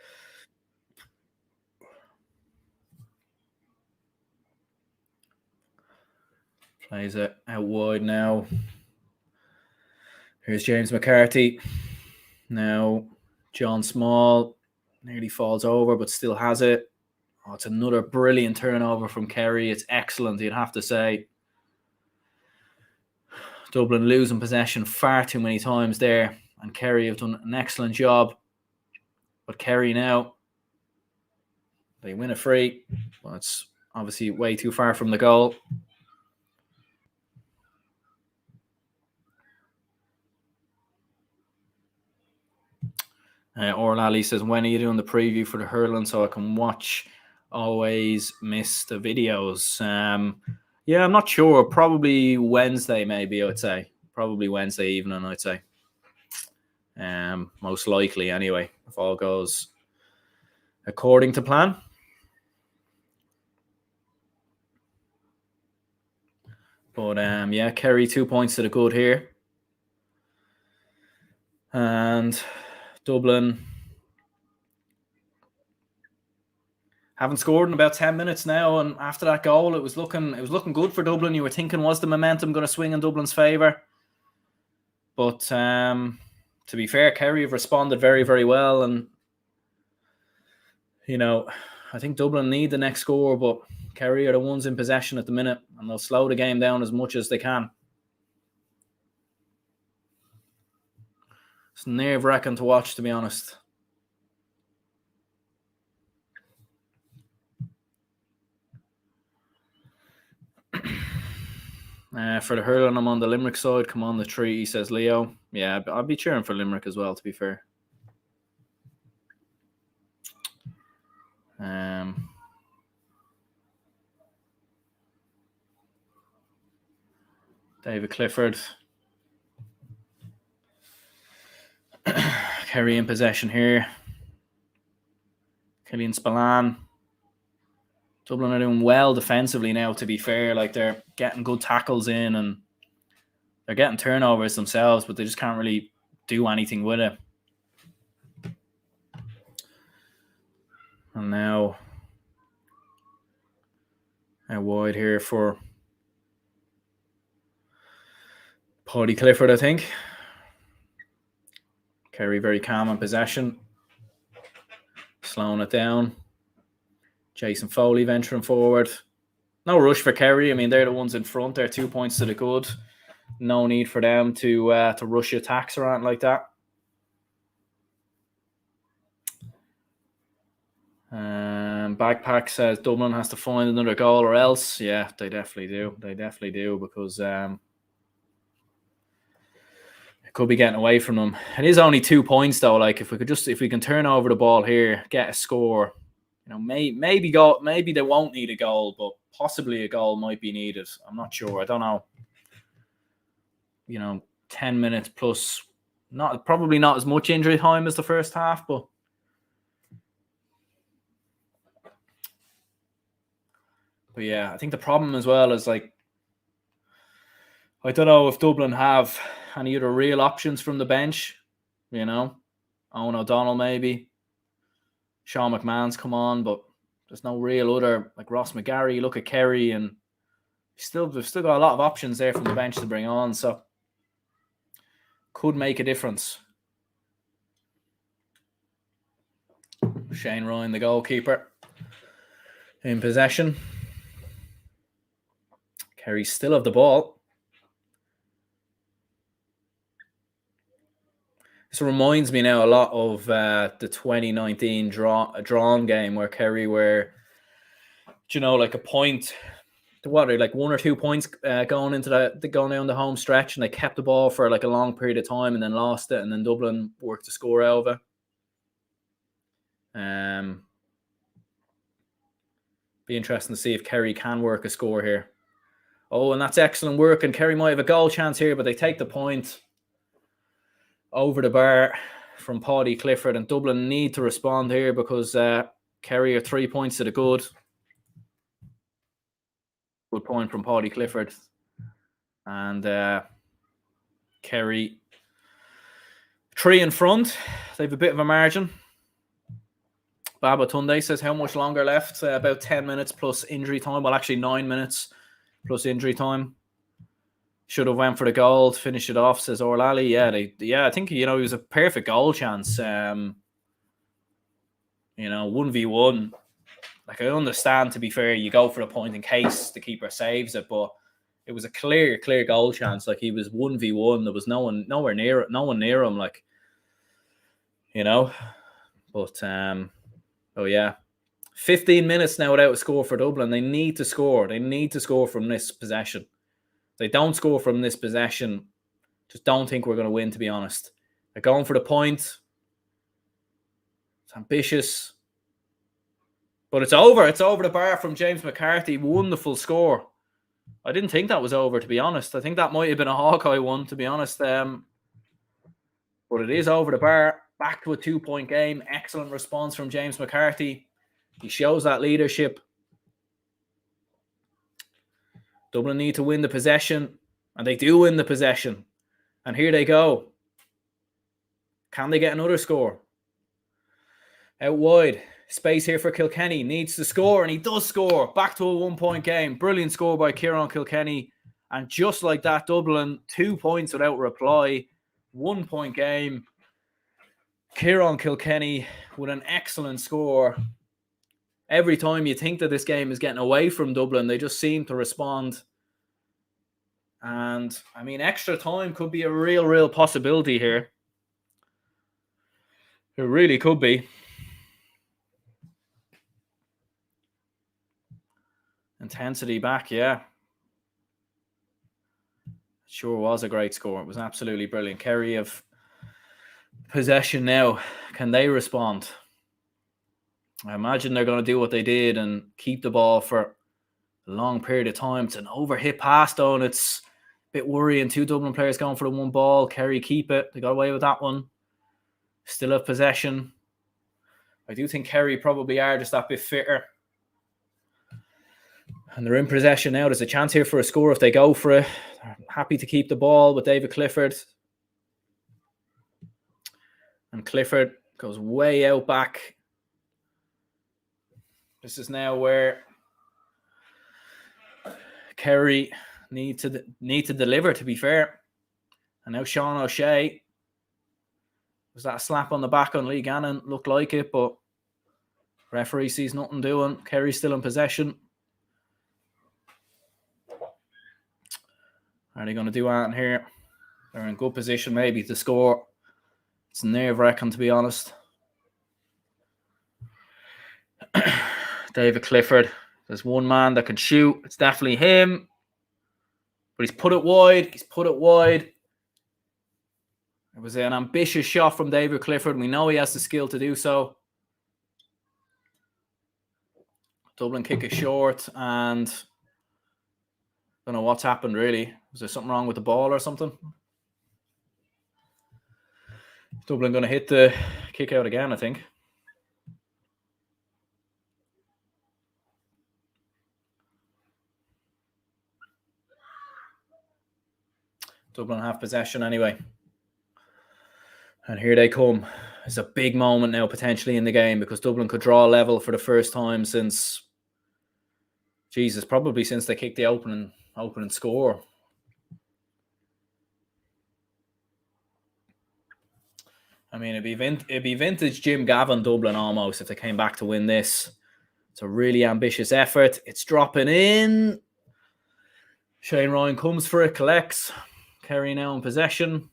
A: Plays it out wide now. Here's James McCarthy. Now John Small nearly falls over, but still has it. Oh, it's another brilliant turnover from Kerry. It's excellent, you'd have to say. Dublin losing possession far too many times there, and Kerry have done an excellent job. But Kerry now, they win a free. Well, it's obviously way too far from the goal. Orlally says, when are you doing the preview for the hurling so I can watch? Always miss the videos. Yeah, I'm not sure. Probably Wednesday, maybe, I would say. Probably Wednesday evening, I'd say. Most likely, anyway, if all goes according to plan. But, yeah, Kerry 2 points to the good here. And Dublin haven't scored in about 10 minutes now, and after that goal, it was looking good for Dublin. You were thinking, was the momentum going to swing in Dublin's favour? But to be fair, Kerry have responded very, very well, and you know, I think Dublin need the next score, but Kerry are the ones in possession at the minute, and they'll slow the game down as much as they can. It's nerve-wracking to watch, to be honest. For the hurling, I'm on the Limerick side. Come on the tree, says Leo. Yeah, I'll be cheering for Limerick as well, to be fair. David Clifford. Kerry in possession here. Killian Spillane. Dublin are doing well defensively now, to be fair. Like, they're getting good tackles in and they're getting turnovers themselves, but they just can't really do anything with it. And now out wide here for Paddy Clifford, I think. Kerry very calm in possession. Slowing it down. Jason Foley venturing forward. No rush for Kerry. I mean, they're the ones in front. They're 2 points to the good. No need for them to rush attacks or anything like that. Backpack says Dublin has to find another goal or else. Yeah, they definitely do. They definitely do, because Could be getting away from them. It is only 2 points though. Like if we can turn over the ball here, get a score, maybe they won't need a goal, but possibly a goal might be needed. I'm not sure. I don't know. 10 minutes plus, probably not as much injury time as the first half, but yeah, I think the problem as well is like, I don't know if Dublin have any other real options from the bench. Owen O'Donnell maybe. Sean McMahon's come on, but there's no real other, like Ross McGarry. You look at Kerry, and they've still got a lot of options there from the bench to bring on, so could make a difference. Shane Ryan, the goalkeeper, in possession. Kerry still have the ball. This reminds me now a lot of the 2019 drawn game where Kerry were, like a point, like 1 or 2 points going down the home stretch, and they kept the ball for like a long period of time and then lost it, and then Dublin worked to score out of it. Be interesting to see if Kerry can work a score here. Oh, and that's excellent work, and Kerry might have a goal chance here, but they take the point over the bar from Paddy Clifford, and Dublin need to respond here because Kerry are 3 points to the good. Good point from Paddy Clifford. And Kerry 3 in front. They have a bit of a margin. Baba Tunde says, how much longer left? About 10 minutes plus injury time. Well, actually 9 minutes plus injury time. Should have went for the goal to finish it off, says Orlally. Yeah, I think, it was a perfect goal chance. 1v1. Like, I understand, to be fair, you go for the point in case the keeper saves it, but it was a clear goal chance. Like, he was 1v1. There was nowhere near him, like, But, oh yeah. 15 minutes now without a score for Dublin. They need to score. They need to score from this possession. They don't score from this possession, just don't think we're going to win, to be honest. They're going for the point. It's ambitious. But it's over. It's over the bar from James McCarthy. Wonderful score. I didn't think that was over, to be honest. I think that might have been a Hawkeye one, to be honest. But it is over the bar. Back to a 2-point game. Excellent response from James McCarthy. He shows that leadership. Dublin need to win the possession, and they do win the possession. And here they go. Can they get another score? Out wide. Space here for Kilkenny. Needs to score, and he does score. Back to a 1-point game. Brilliant score by Kieran Kilkenny. And just like that, Dublin, 2 points without reply. 1-point game. Kieran Kilkenny with an excellent score. Every time you think that this game is getting away from Dublin, they just seem to respond. And, I mean, extra time could be a real possibility here. It really could be. Intensity back, yeah. Sure was a great score. It was absolutely brilliant. Kerry have possession now. Can they respond? I imagine they're going to do what they did and keep the ball for a long period of time. It's an overhit pass, though, and it's a bit worrying. 2 Dublin players going for the one ball. Kerry keep it. They got away with that one. Still have possession. I do think Kerry probably are just that bit fitter. And they're in possession now. There's a chance here for a score if they go for it. They're happy to keep the ball with David Clifford. And Clifford goes way out back. This is now where Kerry need to deliver, to be fair. And now Sean O'Shea. Was that a slap on the back on Lee Gannon? Looked like it, but referee sees nothing doing. Kerry's still in possession. Are they going to do anything here? They're in good position maybe to score. It's nerve-wracking, to be honest. David Clifford. There's one man that can shoot. It's definitely him. But he's put it wide. It was an ambitious shot from David Clifford. We know he has the skill to do so. Dublin kick is short, and I don't know what's happened, really. Was there something wrong with the ball or something? Dublin going to hit the kick out again, I think. Dublin have possession anyway. And here they come. It's a big moment now potentially in the game because Dublin could draw a level for the first time since, Jesus, probably since they kicked the opening score. I mean, it'd be vintage Jim Gavin Dublin almost if they came back to win this. It's a really ambitious effort. It's dropping in. Shane Ryan comes for it, collects. Kerry now in possession.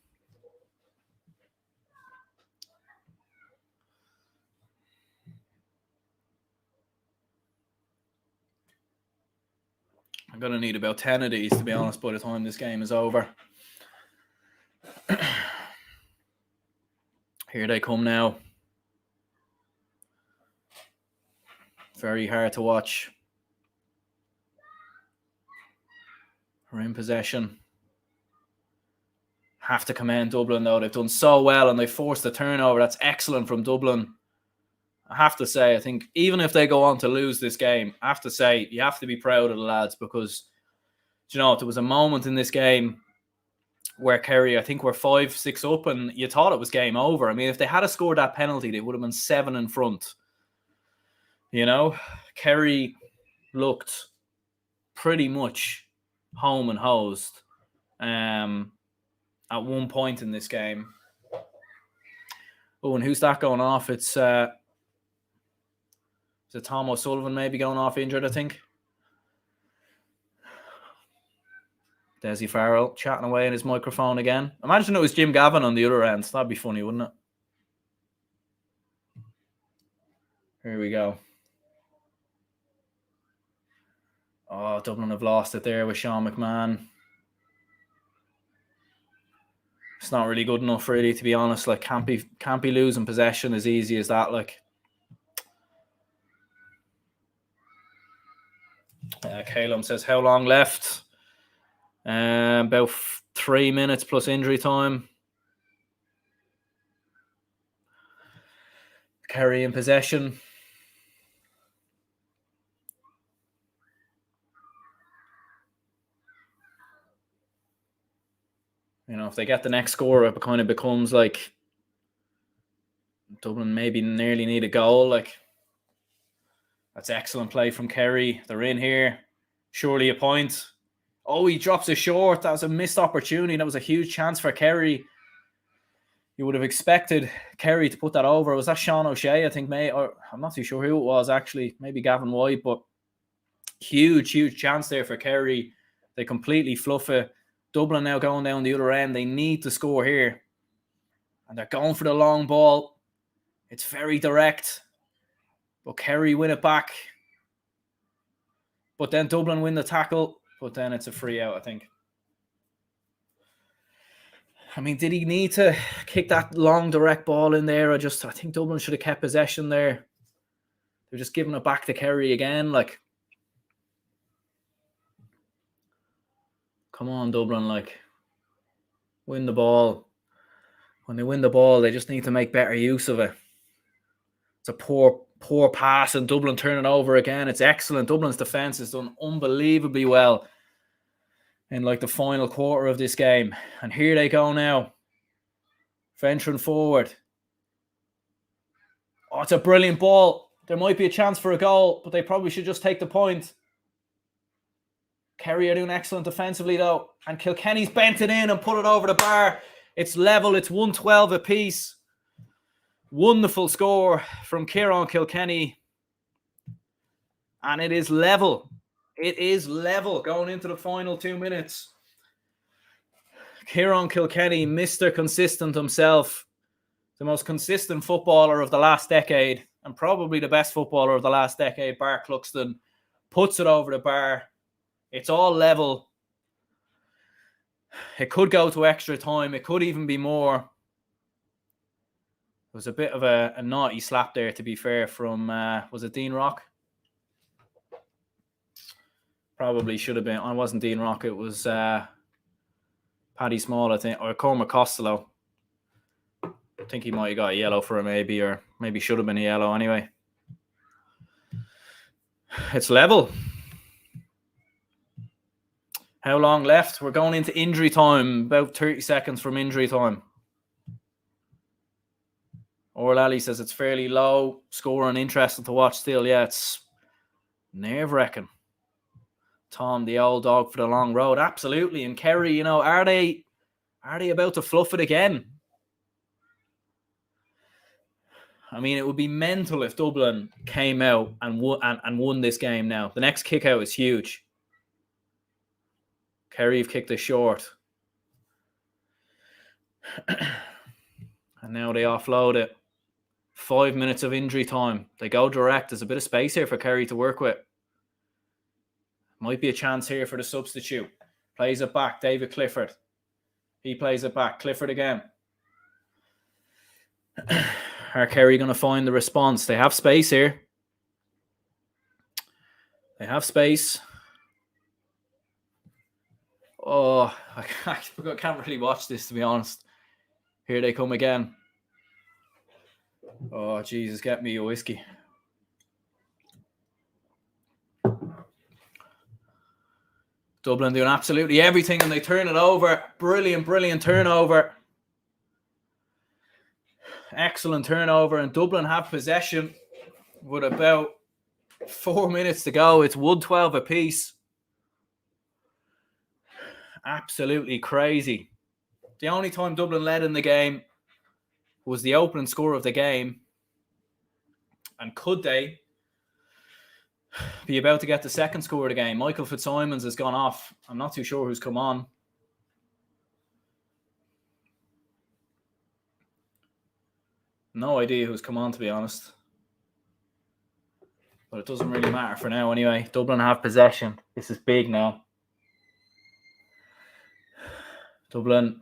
A: I'm going to need about 10 of these, to be honest, by the time this game is over. Here they come now. Very hard to watch. We're in possession. Have to commend Dublin, though. They've done so well and they forced the turnover. That's excellent from Dublin. I have to say, I think even if they go on to lose this game, I have to say, you have to be proud of the lads because, you know, there was a moment in this game where Kerry, I think, were 5-6 up and you thought it was game over. I mean, if they had scored that penalty, they would have been 7 in front. You know, Kerry looked pretty much home and hosed at one point in this game. Oh, and who's that going off? It's is it Tom O'Sullivan maybe going off injured, I think? Desi Farrell chatting away in his microphone again. Imagine it was Jim Gavin on the other end. That'd be funny, wouldn't it? Here we go. Oh, Dublin have lost it there with Sean McMahon. It's not really good enough, really, to be honest. Like, can't be losing possession as easy as that. Like, Calum says, how long left? About 3 minutes plus injury time. Kerry in possession. You know, if they get the next score, it kind of becomes like Dublin maybe nearly need a goal. Like, that's excellent play from Kerry. They're in here. Surely a point. Oh, he drops it short. That was a missed opportunity. That was a huge chance for Kerry. You would have expected Kerry to put that over. Was that Sean O'Shea, I think, or I'm not too sure who it was, actually. Maybe Gavin White, but huge chance there for Kerry. They completely fluff it. Dublin now going down the other end. They need to score here. And they're going for the long ball. It's very direct. But Kerry win it back. But then Dublin win the tackle. But then it's a free out, I think. I mean, did he need to kick that long direct ball in there? I think Dublin should have kept possession there. They're just giving it back to Kerry again. Like, come on, Dublin, like, win the ball. When they win the ball, they just need to make better use of it. It's a poor pass, and Dublin turn it over again. It's excellent. Dublin's defence has done unbelievably well in like the final quarter of this game. And here they go now. Venturing forward. Oh, it's a brilliant ball. There might be a chance for a goal, but they probably should just take the point. Kerry are doing excellent defensively, though. And Kilkenny's bent it in and put it over the bar. It's level. It's 1-12 apiece. Wonderful score from Kieran Kilkenny. And it is level. It is level going into the final 2 minutes. Kieran Kilkenny, Mr. Consistent himself. The most consistent footballer of the last decade. And probably the best footballer of the last decade, Bar Cluxton. Puts it over the bar. It's all level. It could go to extra time. It could even be more. was a bit of a naughty slap there, to be fair, from, was it Dean Rock? Probably should have been. I wasn't Dean Rock. It was Paddy Small, I think, or Cormac Costello. I think he might have got a yellow for it, maybe, or maybe should have been a yellow anyway. It's level. How long left? We're going into injury time. About 30 seconds from injury time. Orlally says it's fairly low score and interesting to watch still. Yeah, it's nerve-wracking. Tom, the old dog for the long road. Absolutely. And Kerry, you know, are they about to fluff it again? I mean, it would be mental if Dublin came out and won this game now. The next kick out is huge. Kerry have kicked it short. And now they offload it. 5 minutes of injury time. They go direct. There's a bit of space here for Kerry to work with. Might be a chance here for the substitute. Plays it back. David Clifford. He plays it back. Clifford again. Are Kerry going to find the response? They have space here. They have space. Oh, I can't really watch this, to be honest. Here they come again. Oh, Jesus, get me a whiskey. Dublin doing absolutely everything, and they turn it over. Brilliant turnover. Excellent turnover, and Dublin have possession with about 4 minutes to go. It's 1-12 apiece. Absolutely crazy. The only time Dublin led in the game was the opening score of the game. And could they be about to get the second score of the game? Michael Fitzsimons has gone off. I'm not too sure who's come on. No idea who's come on, to be honest. But it doesn't really matter for now anyway. Dublin have possession. This is big now. Dublin,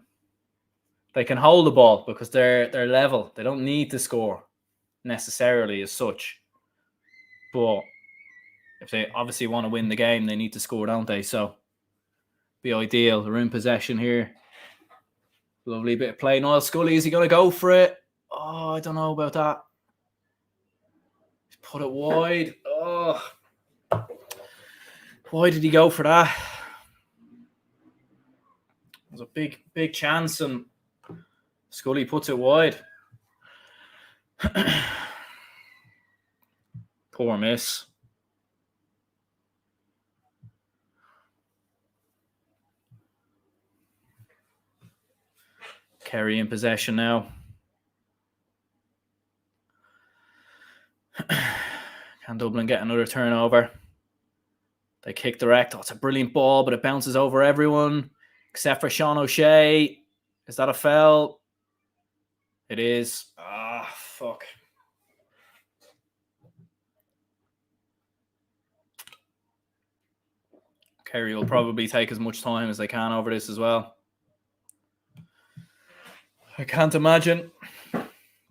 A: they can hold the ball because they're level. They don't need to score necessarily as such. But if they obviously want to win the game, they need to score, don't they? So, be ideal. They're in possession here. Lovely bit of play. Niall Scully, is he going to go for it? Oh, I don't know about that. He's put it wide. Oh, why did he go for that? It was a big chance, and Scully puts it wide. Poor miss. Kerry in possession now. Can Dublin get another turnover? They kick direct. Oh, it's a brilliant ball, but it bounces over everyone except for Sean O'Shea. Is that a foul? It is. Ah, fuck. Kerry will probably take as much time as they can over this as well. I can't imagine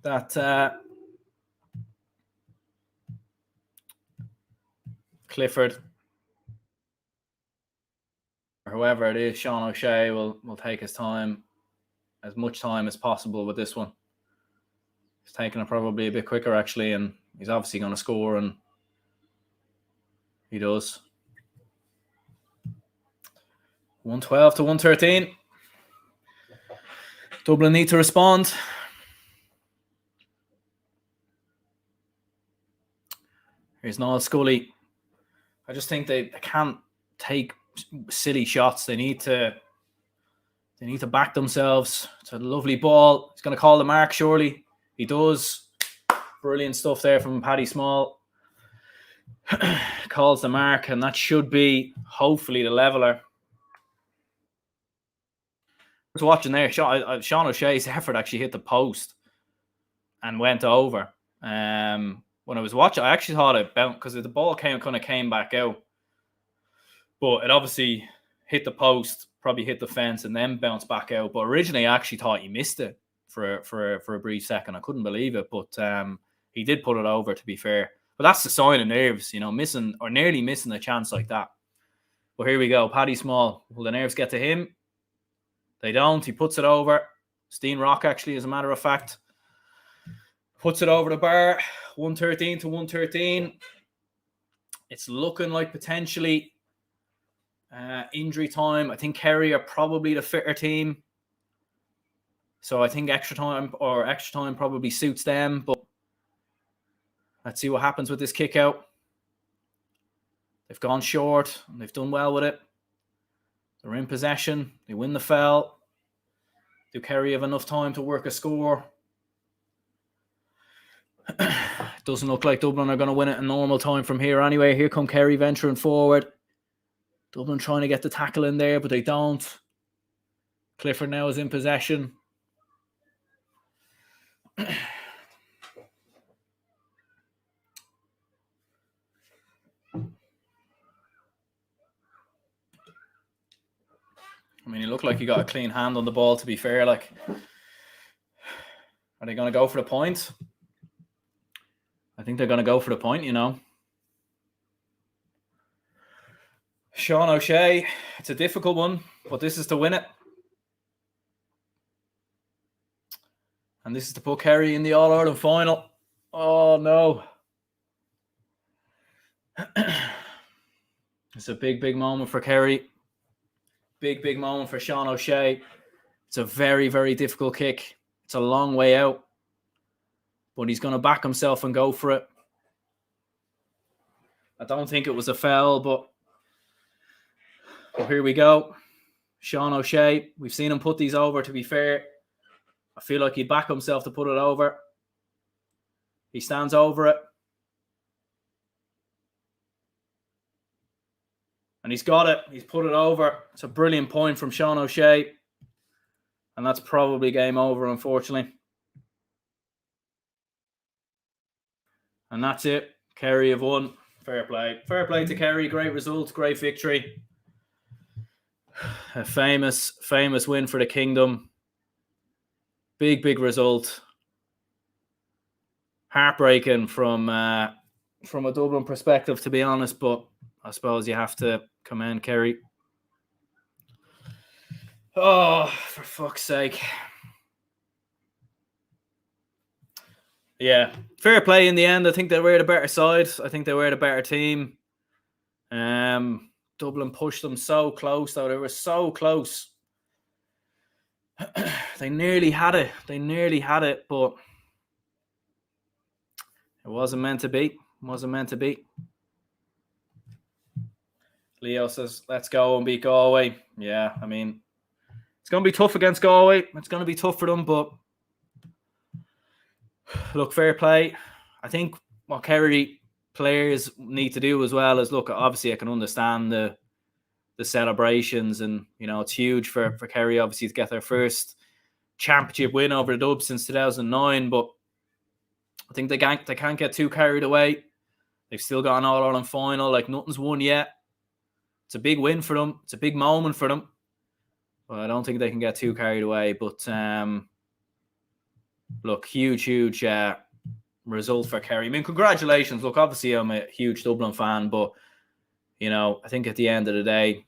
A: that Clifford or whoever it is, Sean O'Shea, will take his time, as much time as possible with this one. He's taking it probably a bit quicker, actually, and he's obviously going to score, and he does. 112 to 113. Dublin need to respond. Here's Niall Scully. I just think they can't take silly shots. They need to back themselves. It's a lovely ball. He's going to call the mark, surely. He does. Brilliant stuff there from Paddy Small. Calls the mark, and that should be, hopefully, the leveller. I was watching there. Sean O'Shea's effort actually hit the post and went over. When I was watching, I actually thought it bounced because the ball came back out. But it obviously hit the post, probably hit the fence, and then bounced back out. But originally, I actually thought he missed it. for a brief second. I couldn't believe it, but he did put it over, to be fair. But that's the sign of nerves, missing or nearly missing a chance like that. But here we go. Paddy Small. Will the nerves get to him? They don't. He puts it over. Steen Rock, actually, as a matter of fact. Puts it over the bar. 113 to 113. It's looking like potentially injury time. I think Kerry are probably the fitter team. So I think extra time probably suits them. But let's see what happens with this kick out. They've gone short and they've done well with it. They're in possession. They win the foul. Do Kerry have enough time to work a score? It doesn't look like Dublin are going to win it in normal time from here anyway. Here come Kerry venturing forward. Dublin trying to get the tackle in there, but they don't. Clifford now is in possession. I mean, he looked like he got a clean hand on the ball, to be fair. Like, are they going to go for the point? I think they're going to go for the point, Sean O'Shea, it's a difficult one, but this is to win it. And this is to put Kerry in the All-Ireland final. Oh, no. It's a big, big moment for Kerry. Big, big moment for Sean O'Shea. It's a very, very difficult kick. It's a long way out. But he's going to back himself and go for it. I don't think it was a foul, but here we go. Sean O'Shea. We've seen him put these over, to be fair. I feel like he'd back himself to put it over. He stands over it. And he's got it. He's put it over. It's a brilliant point from Sean O'Shea. And that's probably game over, unfortunately. And that's it. Kerry have won. Fair play. Fair play to Kerry. Great result. Great victory. A famous, famous win for the Kingdom. Big, big result. Heartbreaking from a Dublin perspective, to be honest, but I suppose you have to commend Kerry. Oh, for fuck's sake. Yeah, fair play in the end. I think they were the better side. I think they were the better team. Dublin pushed them so close, though. They were so close. They nearly had it. But it wasn't meant to be. Leo says, let's go and beat Galway. Yeah, I mean, it's going to be tough against Galway. It's going to be tough for them, but look, fair play. I think what Kerry players need to do as well is, look, obviously I can understand the celebrations, and, it's huge for Kerry, obviously, to get their first championship win over the Dubs since 2009, but I think they can't get too carried away. They've still got an All-Ireland final. Like, nothing's won yet. It's a big win for them. It's a big moment for them. But I don't think they can get too carried away. But, look, huge result for Kerry. I mean, congratulations. Look, obviously I'm a huge Dublin fan, but, I think at the end of the day,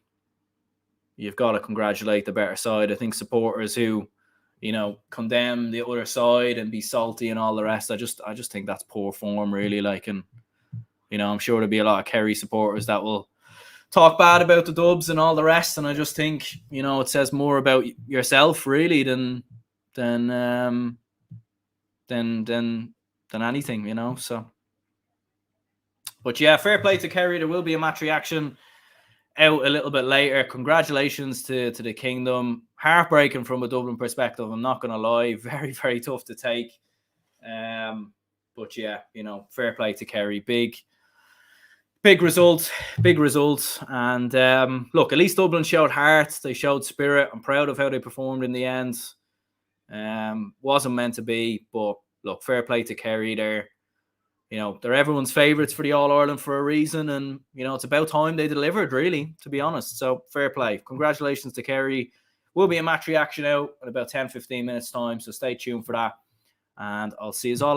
A: you've got to congratulate the better side. I think supporters who, condemn the other side and be salty and all the rest, I just think that's poor form, really. Like, and, I'm sure there'll be a lot of Kerry supporters that will talk bad about the Dubs and all the rest. And I just think, it says more about yourself, really, than anything, so. But yeah, fair play to Kerry. There will be a match reaction out a little bit later. Congratulations to the Kingdom. Heartbreaking from a Dublin perspective, I'm not going to lie. Very, very tough to take. But yeah, fair play to Kerry. Big result. And look, at least Dublin showed heart. They showed spirit. I'm proud of how they performed in the end. Wasn't meant to be, but look, fair play to Kerry. They're everyone's favourites for the All-Ireland for a reason, and it's about time they delivered, really, to be honest. So fair play. Congratulations to Kerry. will be a match reaction out in about 10-15 minutes time, so stay tuned for that, and I'll see you all